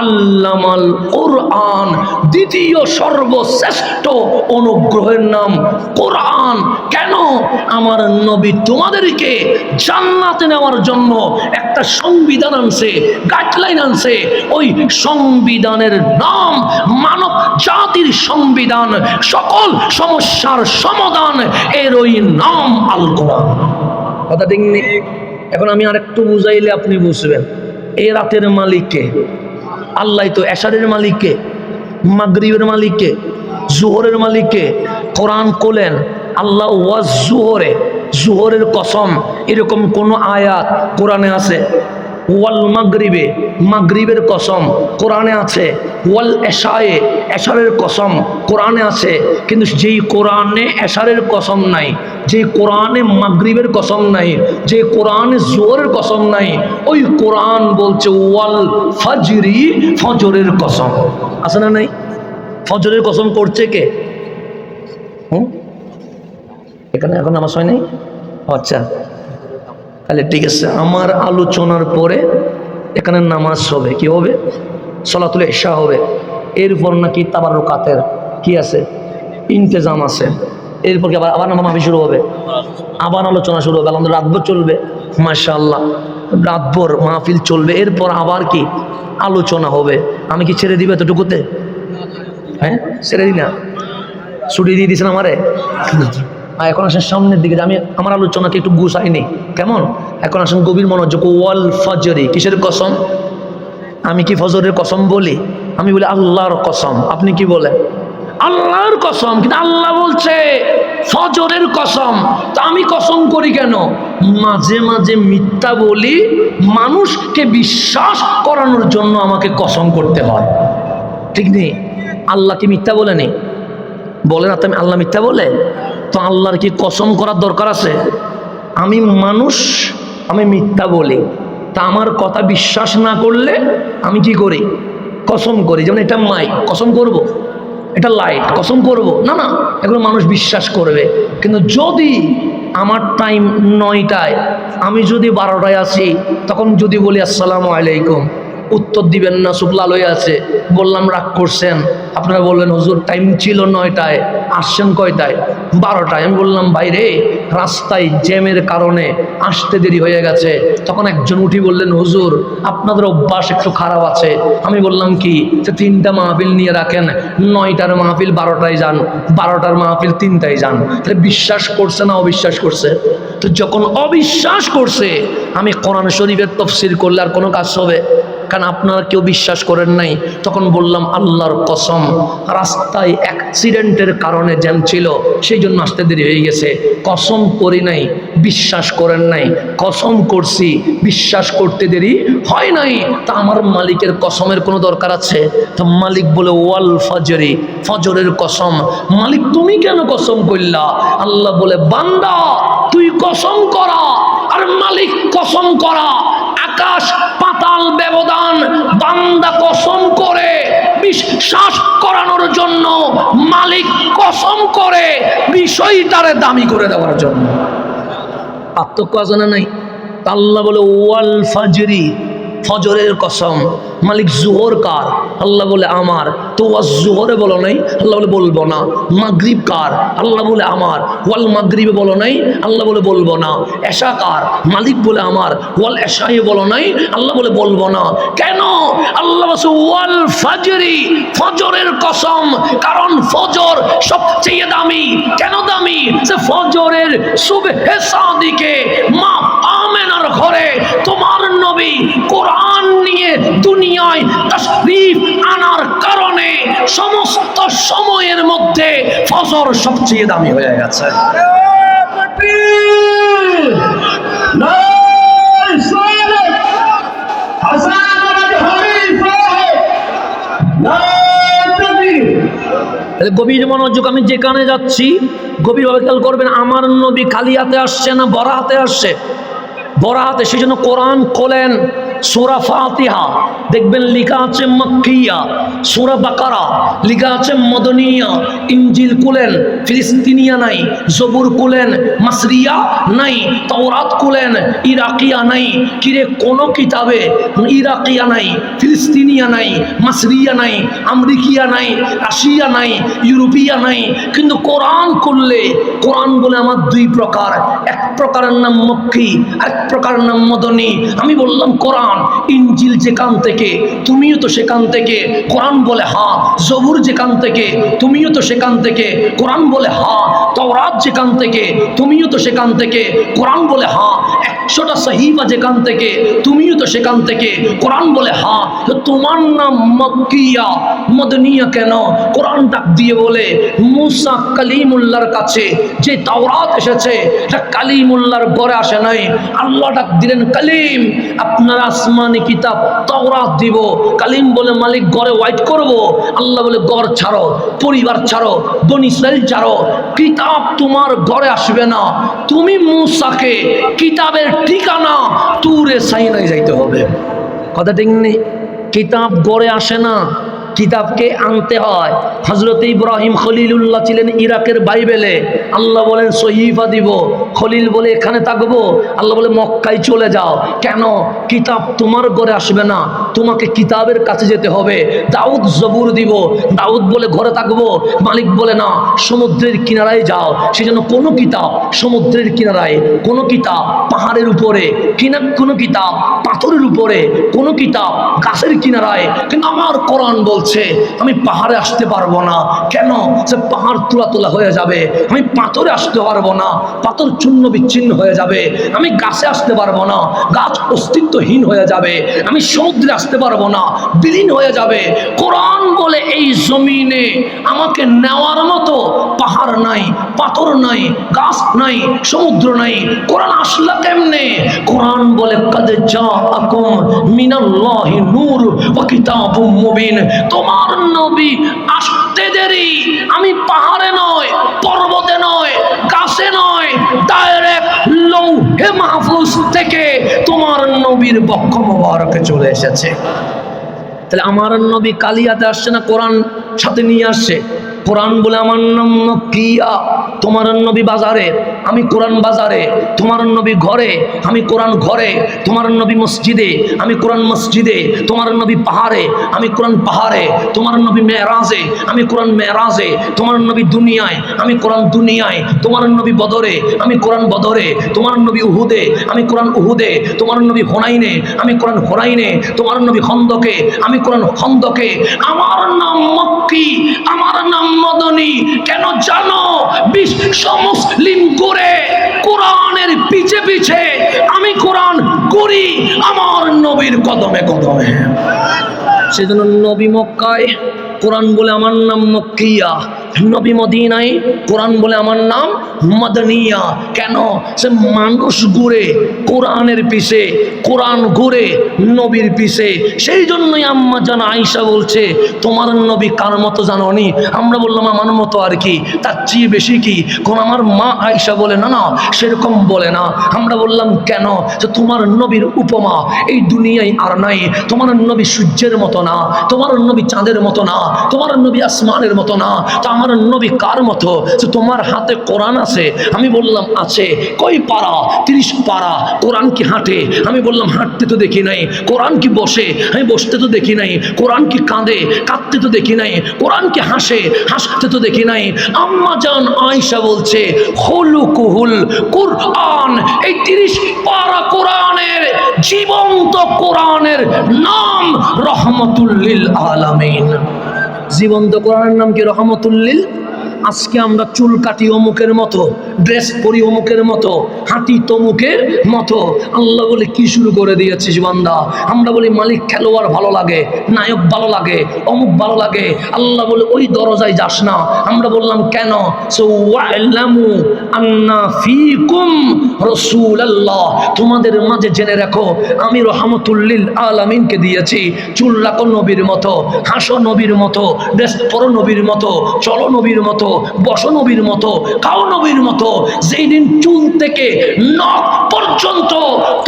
আল্লামাল কোরআন, দ্বিতীয় সর্বশ্রেষ্ঠ অনুগ্রহের নাম কোরআন। কেন? আমার নবী তোমাদেরকে জান্নাতে নেওয়ার জন্য একটা সংবিধান আনছে, গাইডলাইন আনছে। ওই সংবিধানের নাম মানব জাতির সংবিধান, সকল সমস্যার সমাধান এর ওই নাম আল কোরআন। কথা ঠিক নেই? এখন আমি আরেকটু বুঝাইলে আপনি বুঝবেন। এই রাতের মালিককে আল্লাহ, তো এশারের মালিককে, মাগরিবের মালিককে, জোহরের মালিককে। কোরআন কোলেন আল্লাহ ওয়াজ জোহরে, জোহরের কসম, এরকম কোন আয়াত কোরআনে আছে? ওয়াল মাগরিবে, মাগরিবের কসম কোরআনে আছে। ওয়াল এশায়ে, এশারের কসম কোরআনে আছে। কিন্তু যেই কোরআনে এশারের কসম নাই, যে কোরআনে মাগরিবের কসম নাই, যে কোরআনে জোহরের কসম নাই, ওই কোরআন বলছে ওয়াল ফাজরি, ফজরের কসম। আছে না নাই? ফজরের কসম করছে কে? এখানে এখন নামাজ হয় নাই? আচ্ছা, তাহলে ঠিক আছে। আমার আলোচনার পরে এখানে নামাজ হবে। কি হবে? সলাতুল ইশা হবে। এরপর নাকি তাবারুকাতের কি আছে? ইন্তেজাম আছে। এরপর কি আবার নামাজ শুরু হবে, আবার আলোচনা শুরু হবে। আমাদের রাতভর চলবে, মাশাআল্লাহ, রাতভর মাহফিল চলবে। এরপর আবার কি আলোচনা হবে। আমি কি ছেড়ে দিবে এতটুকুতে? হ্যাঁ ছেড়ে দিই না, ছুটি দিয়ে দিয়েছেন আমারে। এখন আসেন সামনের দিকে, আমি আমার আলোচনাকে একটু গুছাইনি কেমন। এখন আসেন গভীর মনোযোগ। ওয়াল ফজরি, কিসের কসম? আমি কি ফজরের কসম বলি? আমি বলি আল্লাহর কসম। আপনি কি বলেন? আল্লাহর কসম। কিন্তু আল্লাহ বলছে ফজরের কসম, তা আমি কসম করি কেন? মাঝে মাঝে মিথ্যা বলি, মানুষকে বিশ্বাস করানোর জন্য আমাকে কসম করতে হয়, ঠিক নেই? আল্লাহ কি মিথ্যা বলেনি? বলে না? তুমি আল্লাহ মিথ্যা বলে? তো আল্লাহর কি কসম করার দরকার আছে? আমি মানুষ, আমি মিথ্যা বলি, তা আমার কথা বিশ্বাস না করলে আমি কি করি? কসম করি। যেমন এটা মাইক, কসম করব? এটা লাইট, কসম করব না? না, এগুলো মানুষ বিশ্বাস করবে। কিন্তু যদি আমার টাইম 9টায়, আমি যদি 12টায় আসি, তখন যদি বলি আসসালামু আলাইকুম, উত্তর দিবেন না, শুক্লাল হয়ে আছে। বললাম রাগ করছেন, আপনারা বললেন হুজুর টাইম ছিল 9টায়, আসছেন কয়টায়? 12টায়। আমি বললাম বাইরে রাস্তায় জ্যামের কারণে আসতে দেরি হয়ে গেছে। তখন একজন উঠি বললেন হুজুর আপনাদের অভ্যাস একটু খারাপ আছে। আমি বললাম কি? যে 3টা মাহফিল নিয়ে রাখেন, 9টার মাহফিল 12টায় যান, 12টার মাহফিল 3টায় যান। তাহলে বিশ্বাস করছে না অবিশ্বাস করছে? তো যখন অবিশ্বাস করছে, আমি কোরআন শরীফের তাফসীর করলে আর কোনো কাজ হবে? কারণ আপনারা কেউ বিশ্বাস করেন নাই। তখন বললাম আল্লাহর কসম, রাস্তায় অ্যাক্সিডেন্টের কারণে জ্যাম ছিল, সেই জন্য আসতে দেরি হয়ে গেছে। কসম করি নাই, বিশ্বাস করেন নাই। কসম করছি, বিশ্বাস করতে দেরি হয় নাই। তা আমার মালিকের কসমের কোনো দরকার আছে? তো মালিক বলে ওয়াল ফজরি, ফজরের কসম। মালিক তুমি কেন কসম করলা? আল্লাহ বলে বান্দা তুই কসম করা আর মালিক কসম করা আকাশ পাতাল ব্যবধান। বান্দা কসম করে বিশ্বাস করানোর জন্য, মালিক কসম করে বিষয়টারে দামি করে দেওয়ার জন্য। পার্থক্য আছে না নাই? আল্লাহ বলে ওয়াল ফজরি, ফজরের কসম। মালিক জোহর কার? আল্লাহ বলে আমার। তো ওয়াজ জোহরে বলো নাই? আল্লাহ বলে বলবো না। মাগরিব কার? আল্লাহ বলে আমার। ওয়াল মাগরিবে বলো নাই? আল্লাহ বলে বলবো না। এশা কার? মালিক বলে আমার। ওয়াল এশায়ে বলো নাই? আল্লাহ বলে বলবো না। কেন? আল্লাহ বলছে ওয়াল ফজরি, ফজরের কসম। কারণ ফজর সবচেয়ে দামি। কেন দামি? যে ফজরের সুবহে সাদিকে মা আমেনার ঘরে তোমার নবী কোরআন নিয়ে দুনিয়ায় তাশরীফ আনার কারণে সমস্ত সময়ের মধ্যে ফজর সবচেয়ে দামি হয়ে গেছে। গভীর মনোযোগ। আমি যেখানে যাচ্ছি গভীরভাবে খেয়াল করবেন। আমার নবী খালি হাতে আসছে না, বড় হাতে আসছে? বড় হাতে। সেই জন্য কোরআন খোলেন, সূরা ফাতিহা দেখবেন লেখা আছে মক্কিয়া, সূরা বাকারা লেখা আছে মদনিয়া। ইনজিল খুলেন, ফিলিস্তিনিয়া নাই। জবুর খুলেন, মাসরিয়া নাই। তাওরাত খুলেন, ইরাকিয়া নাই। কিরে কোন কিতাবে ইরাকিয়া নাই, ফিলিস্তিনিয়া নাই, মাসরিয়া নাই, আমেরিকিয়া নাই, রাশিয়া নাই, ইউরোপিয়া নাই। কিন্তু কোরআন করলে, কোরআন বলে আমার 2 প্রকার। এক প্রকারের নাম মক্কি, এক প্রকারের নাম মদনী। আমি বললাম কোরআন, ইনজিল যেখান থেকে তুমিও তো সেখান থেকে। কোরআন বলে হ্যাঁ। জবুর যেখান থেকে তুমিও তো সেখান থেকে। কোরআন বলে হ্যাঁ। তাওরাত যেখান থেকে তুমিও তো সেখান থেকে। কোরআন বলে হ্যাঁ। 100টা সহিফা যেখান থেকে তুমিও তো সেখান থেকে। কোরআন বলে হ্যাঁ। তো তোমার নাম মক্কিয়া, মদনিয়া কেন? কোরআন ডাক দিয়ে বলে মুসা কালিমুল্লাহর কাছে যে তাওরাত এসেছে, এটা কালিমুল্লাহর ঘরে আসে নাই। আল্লাহ ডাক দিলেন কালিম, আপনার আসমানি কিতাব তাওরাত দিব। কালিম বলে মালিক ঘরে ওয়াইট করব। আল্লাহ বলে ঘর ছাড়ো, পরিবার ছাড়ো, বনি ইসরাইল ছাড়ো, কিতাব তোমার ঘরে আসবে না। তুমি মুসাকে কিতাবের ঠিকানা তুরে সাইনায় যাইতে হবে। কথা ঠিক নেই? কিতাব ঘরে আসে না, কিতাবকে আনতে হয়। হযরত ইব্রাহিম খলিলুল্লাহ ছিলেন ইরাকের বাইবেলে। আল্লাহ বলেন সহিফা দিব। খলিল বলে এখানে থাকবো। আল্লাহ বলে মক্কায় চলে যাও। কেন? কিতাব তোমার ঘরে আসবে না, তোমাকে কিতাবের কাছে যেতে হবে। দাউদ জবুর দিব। দাউদ বলে ঘরে থাকবো। মালিক বলে না, সমুদ্রের কিনারায় যাও। সেজন্য কোনো কিতাব সমুদ্রের কিনারায়, কোনো কিতাব পাহাড়ের উপরে, কোনো কিতাব পাথরের উপরে, কোনো কিতাব গাছের কিনারায়। কিন্তু আমার কোরআন বলছে বলছে আমি পাহাড়ে আসতে পারবো না। কেন? সে পাহাড় তোলা তোলা হয়ে যাবে। আমি পাথরে আসতে পারবো না, পাথর চূর্ণ বিচ্ছিন্ন হয়ে যাবে। আমি গাছে আসতে পারবো না, গাছ অস্তিত্বহীন হয়ে যাবে। আমি সমুদ্রে আসতে পারবো না, বিলীন হয়ে যাবে। কোরআন বলে এই জমিনে আমাকে নেওয়ার মতো পাহাড় নাই, পাথর নাই, গাছ নাই, সমুদ্র নাই। কোরআন আসলা কেমনে? কোরআন বলে কাদ জাআকুম মিনাল্লাহি নূর ওয়া কিতাবুম মুবিন। তোমার নবী আসতে দেরি। আমি পাহাড়ে নয়, পর্বতে নয়, গাছে নয়, ডাইরেক্ট লৌহে মাহফুজ থেকে তোমার নবীর বক্ষ মোবারকে চলে এসেছে। তাহলে আমার নবী কালিয়াতে আসছে না, কোরআন সাথে নিয়ে আসছে। কোরআন বলে আমার নাম নকিয়া। তোমার নবী বাজারে, আমি কোরআন বাজারে। তোমার নবী ঘরে, আমি কোরআন ঘরে। তোমার নবী মসজিদে, আমি কোরআন মসজিদে। তোমার নবী পাহাড়ে, আমি কোরআন পাহাড়ে। তোমার নবী মেরাজে, আমি কোরআন মেরাজে। তোমার নবী দুনিয়ায়, আমি কোরআন দুনিয়ায়। তোমার নবী বদরে, আমি কোরআন বদরে। তোমার নবী উহুদে, আমি কোরআন উহুদে। তোমার নবী হোনাইনে, আমি কোরআন হোনাইনে। তোমার নবী খন্দকে, আমি কোরআন খন্দকে। আমার নাম মক্কি, আমার নাম মদনী। কেন জানো? বিশ্ব মুসলিম করে কোরআনের পিছে পিছে আমি কোরআন করি আমার নবীর কদমে কদমে। সেজন্য নবী মক্কায়, কোরআন বলে আমার নাম মক্কিয়া। নবী মদিনায়, কোরআন বলে আমার নাম মদনিয়া। কেন? সে মানুষ ঘুরে কোরআনের পিছে, কোরআন ঘুরে নবীর পিছে। সেই জন্যই আম্মা জান আয়েশা বলছে তোমার নবী কার মতো জানো নি? আমরা বললাম আমার মতো আর কি, তার চেয়ে বেশি কি? কোন আমার মা আয়েশা বলে না না সেরকম বলে না। আমরা বললাম কেন? যে তোমার নবীর উপমা এই দুনিয়ায় আর নাই। তোমার নবী সূর্যের মতো না, তোমার নবী চাঁদের মতো না, তোমার নবী আসমানের মতো না। তা আমার নবী কার মতো? যে তোমার হাতে কোরআন আছে। আমি বললাম আছে। কই পারা? 30 পারা। কোরআন কি হাঁটে? আমি বললাম হাঁটতে তো দেখি নাই। কোরআন কি বসে? আমি বসতে তো দেখি নাই। কোরআন কি কাঁদে? কাঁদতে তো দেখি নাই। কোরআন কি হাসে? হাসতে তো দেখি নাই। আম্মা জান আয়েশা বলছে খুলুকুহুল কুরআন। এই 30 পারা কোরআনের, জীবন্ত কোরআনের নাম রহমতুল লিল আলামিন। জীবন্ত কোরআনের নাম কি? রহমতুল লিল। আজকে আমরা চুল কাটি অমুকের মতো, ড্রেস পরি অমুকের মতো, হাঁটি তমুকের মতো। আল্লাহ বলে কি শুরু করে দিয়েছিস বান্দা? আমরা বলি মালিক খেলোয়াড় ভালো লাগে, নায়ক ভালো লাগে, অমুক ভালো লাগে। আল্লাহ বলে ওই দরজায় যাস না। আমরা বললাম কেন? ওয়া'লামু আন্না ফীকুম রাসূলুল্লাহ। তোমাদের মাঝে জেনে রাখো আমি রহমতুল লিল আলামিনকে দিয়েছি। চুল রাখো নবীর মতো, হাসো নবীর মতো, ড্রেস পরো নবীর মতো, চলো নবীর মতো, বসো নবীর মতো, খাও নবীর মতো। যেই দিন চুল থেকে নখ পর্যন্ত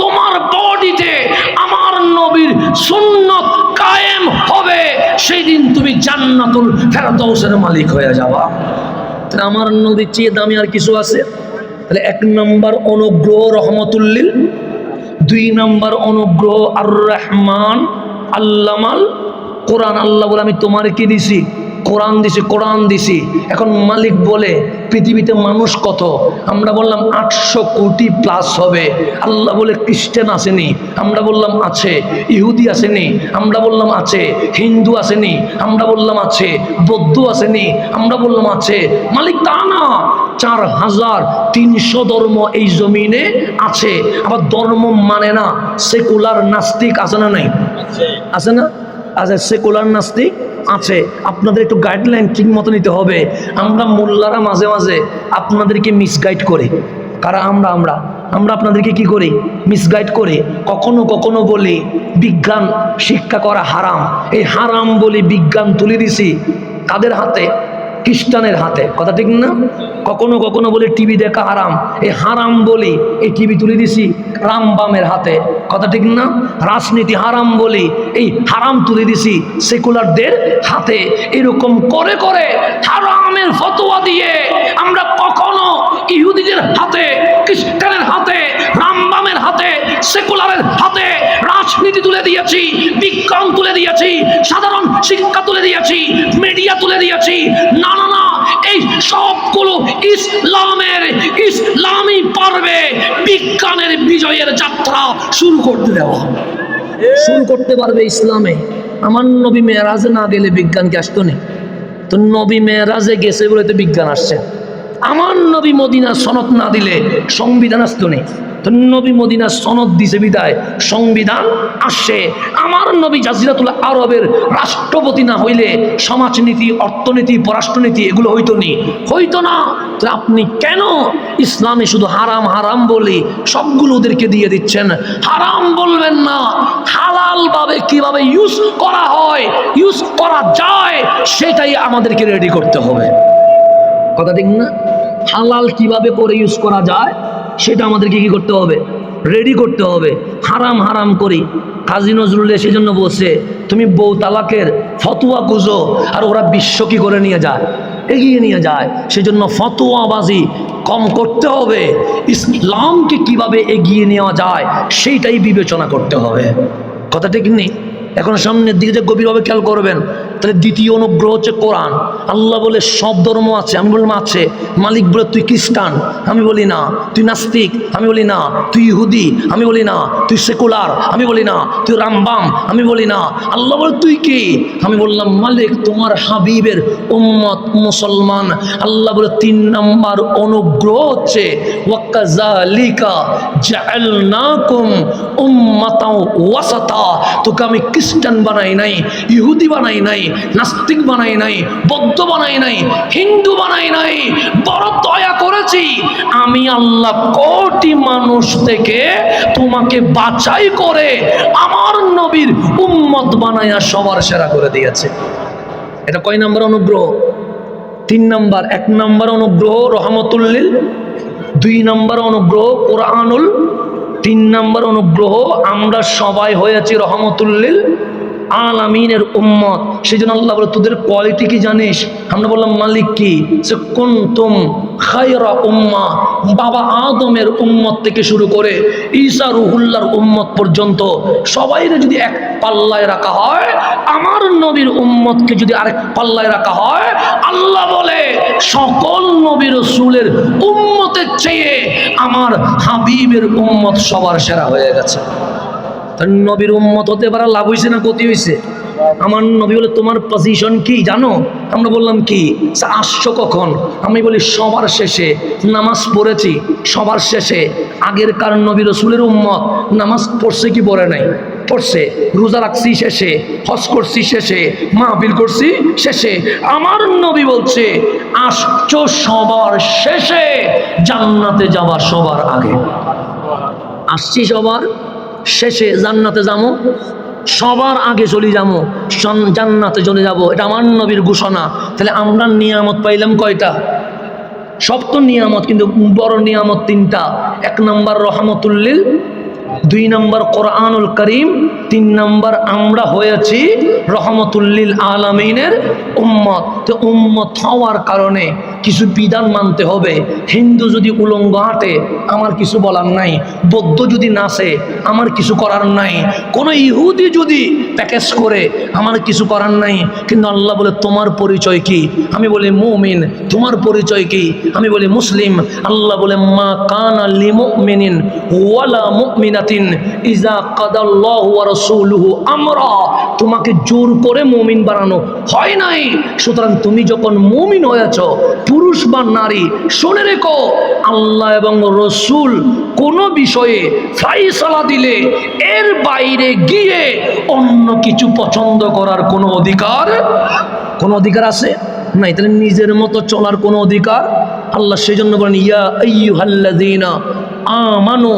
তোমার বডিতে আমার নবীর সুন্নত কায়েম হবে, সেই দিন তুমি জান্নাতুল ফেরদাউসের মালিক হয়ে যাবা। তাহলে আমার নবীর চেয়ে দামি আর কিছু আছে? তাহলে 1 নম্বর অনুগ্রহ রহমতুল লিল, 2 নম্বর অনুগ্রহ আর রহমান আল্লামাল কোরআন। আল্লাহ বলে আমি তোমার কি দিছি? কোরআন দিছি, কোরআন দিছি। এখন মালিক বলে পৃথিবীতে মানুষ কত? আমরা বললাম 800 কোটি প্লাস হবে। আল্লাহ বলে খ্রিস্টান আসেনি? আমরা বললাম আছে। ইহুদি আসেনি? আমরা বললাম আছে। হিন্দু আসেনি? আমরা বললাম আছে। বৌদ্ধ আসেনি? আমরা বললাম আছে। মালিক তা না, 4300 ধর্ম এই জমিনে আছে। আবার ধর্ম মানে না সেকুলার নাস্তিক আছে না? নাই আছে না? আছে সেকুলার নাস্তিক আছে। আপনাদের একটু গাইডলাইন ঠিক মতো নিতে হবে। আমরা মোল্লারা মাঝে মাঝে আপনাদেরকে মিসগাইড করি। কারা? আমরা আমরা আমরা আপনাদেরকে কি করি? মিসগাইড করি। কখনো কখনো বলি বিজ্ঞান শিক্ষা করা হারাম। এই হারাম বলি বিজ্ঞান তুলে দিছি কাদের হাতে? খ্রিস্টানের হাতে। কথা ঠিক না? কখনো কখনো বলি টিভি দেখা হারাম। এই হারাম বলি এই টিভি তুলে দিছি রামবামের হাতে। কথা ঠিক না? রাজনীতি হারাম বলি এই হারাম তুলে দিছি সেকুলারদের হাতে। এরকম করে করে হারামের ফতোয়া দিয়ে আমরা কখনো ইহুদিদের হাতে, খ্রিস্টানের হাতে, রামবামের হাতে, সেকুলারের হাতে রাজনীতি তুলে দিয়েছি, বিজ্ঞান তুলে দিয়েছি, সাধারণ শিক্ষা তুলে দিয়েছি, মিডিয়া তুলে দিয়েছি। না না না, এই সবগুলো ইসলামী পারবে বিজ্ঞানের বিজয়ের যাত্রা শুরু করতে দেওয়া। শুরু করতে পারবে ইসলামে। আমার নবী মেরাজে না গেলে বিজ্ঞান কি আসতো না? তো নবী মেরাজে গেছে বলে তো বিজ্ঞান আসছে। আমার নবী মদিনা সনদ না দিলে সংবিধান আসতো না। তো নবী মদিনা সনদ দিছে বিদায় সংবিধান আসছে। আমার নবী জাজিরাতুল আরবের রাষ্ট্রপতি না হইলে সমাজনীতি, অর্থনীতি, পররাষ্ট্রনীতি এগুলো হইতো নি, হইতো না। তো আপনি কেন ইসলামে শুধু হারাম হারাম বলি সবগুলো ওদেরকে দিয়ে দিচ্ছেন? হারাম বলবেন না, হালাল ভাবে কিভাবে ইউজ করা হয়, ইউজ করা যায়, সেটাই আমাদেরকে রেডি করতে হবে। কথা ঠিক না? হালাল কিভাবে করে ইউজ করা যায় সেটা আমাদেরকে কি করতে হবে? রেডি করতে হবে। হারাম হারাম করি। কাজী নজরুল সেই জন্য বলছে, তুমি বউ তালাকের ফতোয়া খুঁজো আর ওরা বিশ্ব কি করে নিয়ে যায়, এগিয়ে নিয়ে যায়। সেজন্য ফতোয়াবাজি কম করতে হবে, ইসলামকে কিভাবে এগিয়ে নেওয়া যায় সেইটাই বিবেচনা করতে হবে। কথা ঠিক নেই? এখন সামনের দিকে যে গভীরভাবে খেয়াল করবেন, তাহলে দ্বিতীয় অনুগ্রহ হচ্ছে কোরআন। আল্লাহ বলে সব ধর্ম আছে, আমি বললাম আছে। মালিক বলে তুই খ্রিস্টান, আমি বলি না। তুই নাস্তিক, আমি বলি না। তুই ইহুদি, আমি বলি না। তুই সেকুলার, আমি বলি না। তুই রামবাম, আমি বলি না। আল্লাহ বলে তুই কি? আমি বললাম মালিক তোমার হাবিবের উম্মত মুসলমান। আল্লাহ বলে 3 নম্বর অনুগ্রহ হচ্ছে ওয়াকাযালিকা জাআলনাকুম উম্মাতাও ওয়াসাতা। তোকে আমি খ্রিস্টান বানাই নাই, ইহুদি বানাই নাই, নাস্তিক বানাই নাই, বৌদ্ধ বানাই নাই, হিন্দু বানাই নাই। বড় দয়া করেছি আমি আল্লাহ কোটি মানুষ থেকে তোমাকে বাছাই করে আমার নবীর উম্মত বানাইয়া সবার সেরা করে দিয়েছে। এটা কয় নম্বর অনুগ্রহ? 3 নম্বর। 1 নম্বর অনুগ্রহ রহমতুল্লিল, 2 নম্বর অনুগ্রহ কোরআনুল, 3 নম্বর অনুগ্রহ আমরা সবাই হয়েছি রহমতুল্লিল আলামিনের উম্মত। সেই জন্য আল্লাহ বলে তোদের কোয়ালিটি কি জানিস? আমরা বললাম মালিক কি? সে কুনতুম খায়রা উম্মা, বাবা আদমের উম্মত থেকে শুরু করে ঈসা রুহুল্লাহর উম্মত পর্যন্ত সবাইকে যদি এক পাল্লায় রাখা হয়, আমার নবীর উম্মতকে যদি আরেক পাল্লায় রাখা হয়, আল্লাহ বলে সকল নবী রাসূলের উম্মতের চেয়ে আমার হাবিবের উম্মত সবার সেরা হয়ে গেছে। নবীর উম্মত হতে পারা লাভ হয়েছে না ক্ষতি হয়েছে? আমার নবী বলে তোমার পজিশন কি জানো? আমরা বললাম কি? আসছো কখন? আমি বলি সবার শেষে। নামাজ পড়েছি সবার শেষে। আগের কার নবী রাসূলের উম্মত নামাজ পড়ছে কি পড়ে নাই? পড়ছে। রোজা রাখছি শেষে, হজ করছি শেষে, মাহফিল করছি শেষে। আমার নবী বলছে আসছো সবার শেষে, জান্নাতে যাওয়া সবার আগে। আসছি সবার শেষে, জান্নাতে যাবো সবার আগে, চলে যাবো জান্নাতে চলে যাব। এটা আমার নবীর ঘোষণা। তাহলে আমরা নিয়ামত পাইলাম কয়টা? সব তো নিয়ামত, কিন্তু বড় নিয়ামত 3টা। 1 নম্বর রহমতুল্লিল, 2 নম্বর কোরআনুল করিম, 3 নম্বর আমরা হয়েছি রহমতুল্লিল আলামিনের উম্মত। তো উম্মত হওয়ার কারণে কিছু বিধান মানতে হবে। হিন্দু যদি উলঙ্গ হাঁটে আমার কিছু বলার নাই, বৌদ্ধ যদি নাচে আমার কিছু করার নাই, কোনো ইহুদি যদি প্যাকেজ করে আমার কিছু করার নাই। কিন্তু আল্লাহ বলে তোমার পরিচয় কি? আমি বলি মুমিন। তোমার পরিচয় কি? আমি বলি মুসলিম। আল্লাহ বলে মা কানা লিমুমিনিন ওয়ালা মুমিনাতিন ইজা কাদাল্লাহু ওয়া রাসূলুহু আমরা। তোমাকে জোর করে মুমিন বানানো হয় নাই। সুতরাং তুমি যখন মুমিন হয়েছ, পুরুষ বা নারী, শুনে রেখো আল্লাহ এবং রসুল কোনো বিষয়ে ফাইসালা দিলে এর বাইরে গিয়ে অন্য কিছু পছন্দ করার কোনো অধিকার আছে নাই। তাহলে নিজের মতো চলার কোনো অধিকার আল্লাহ সেই জন্য বলেন ইয়া আইয়ুহাল্লাযীনা আমানু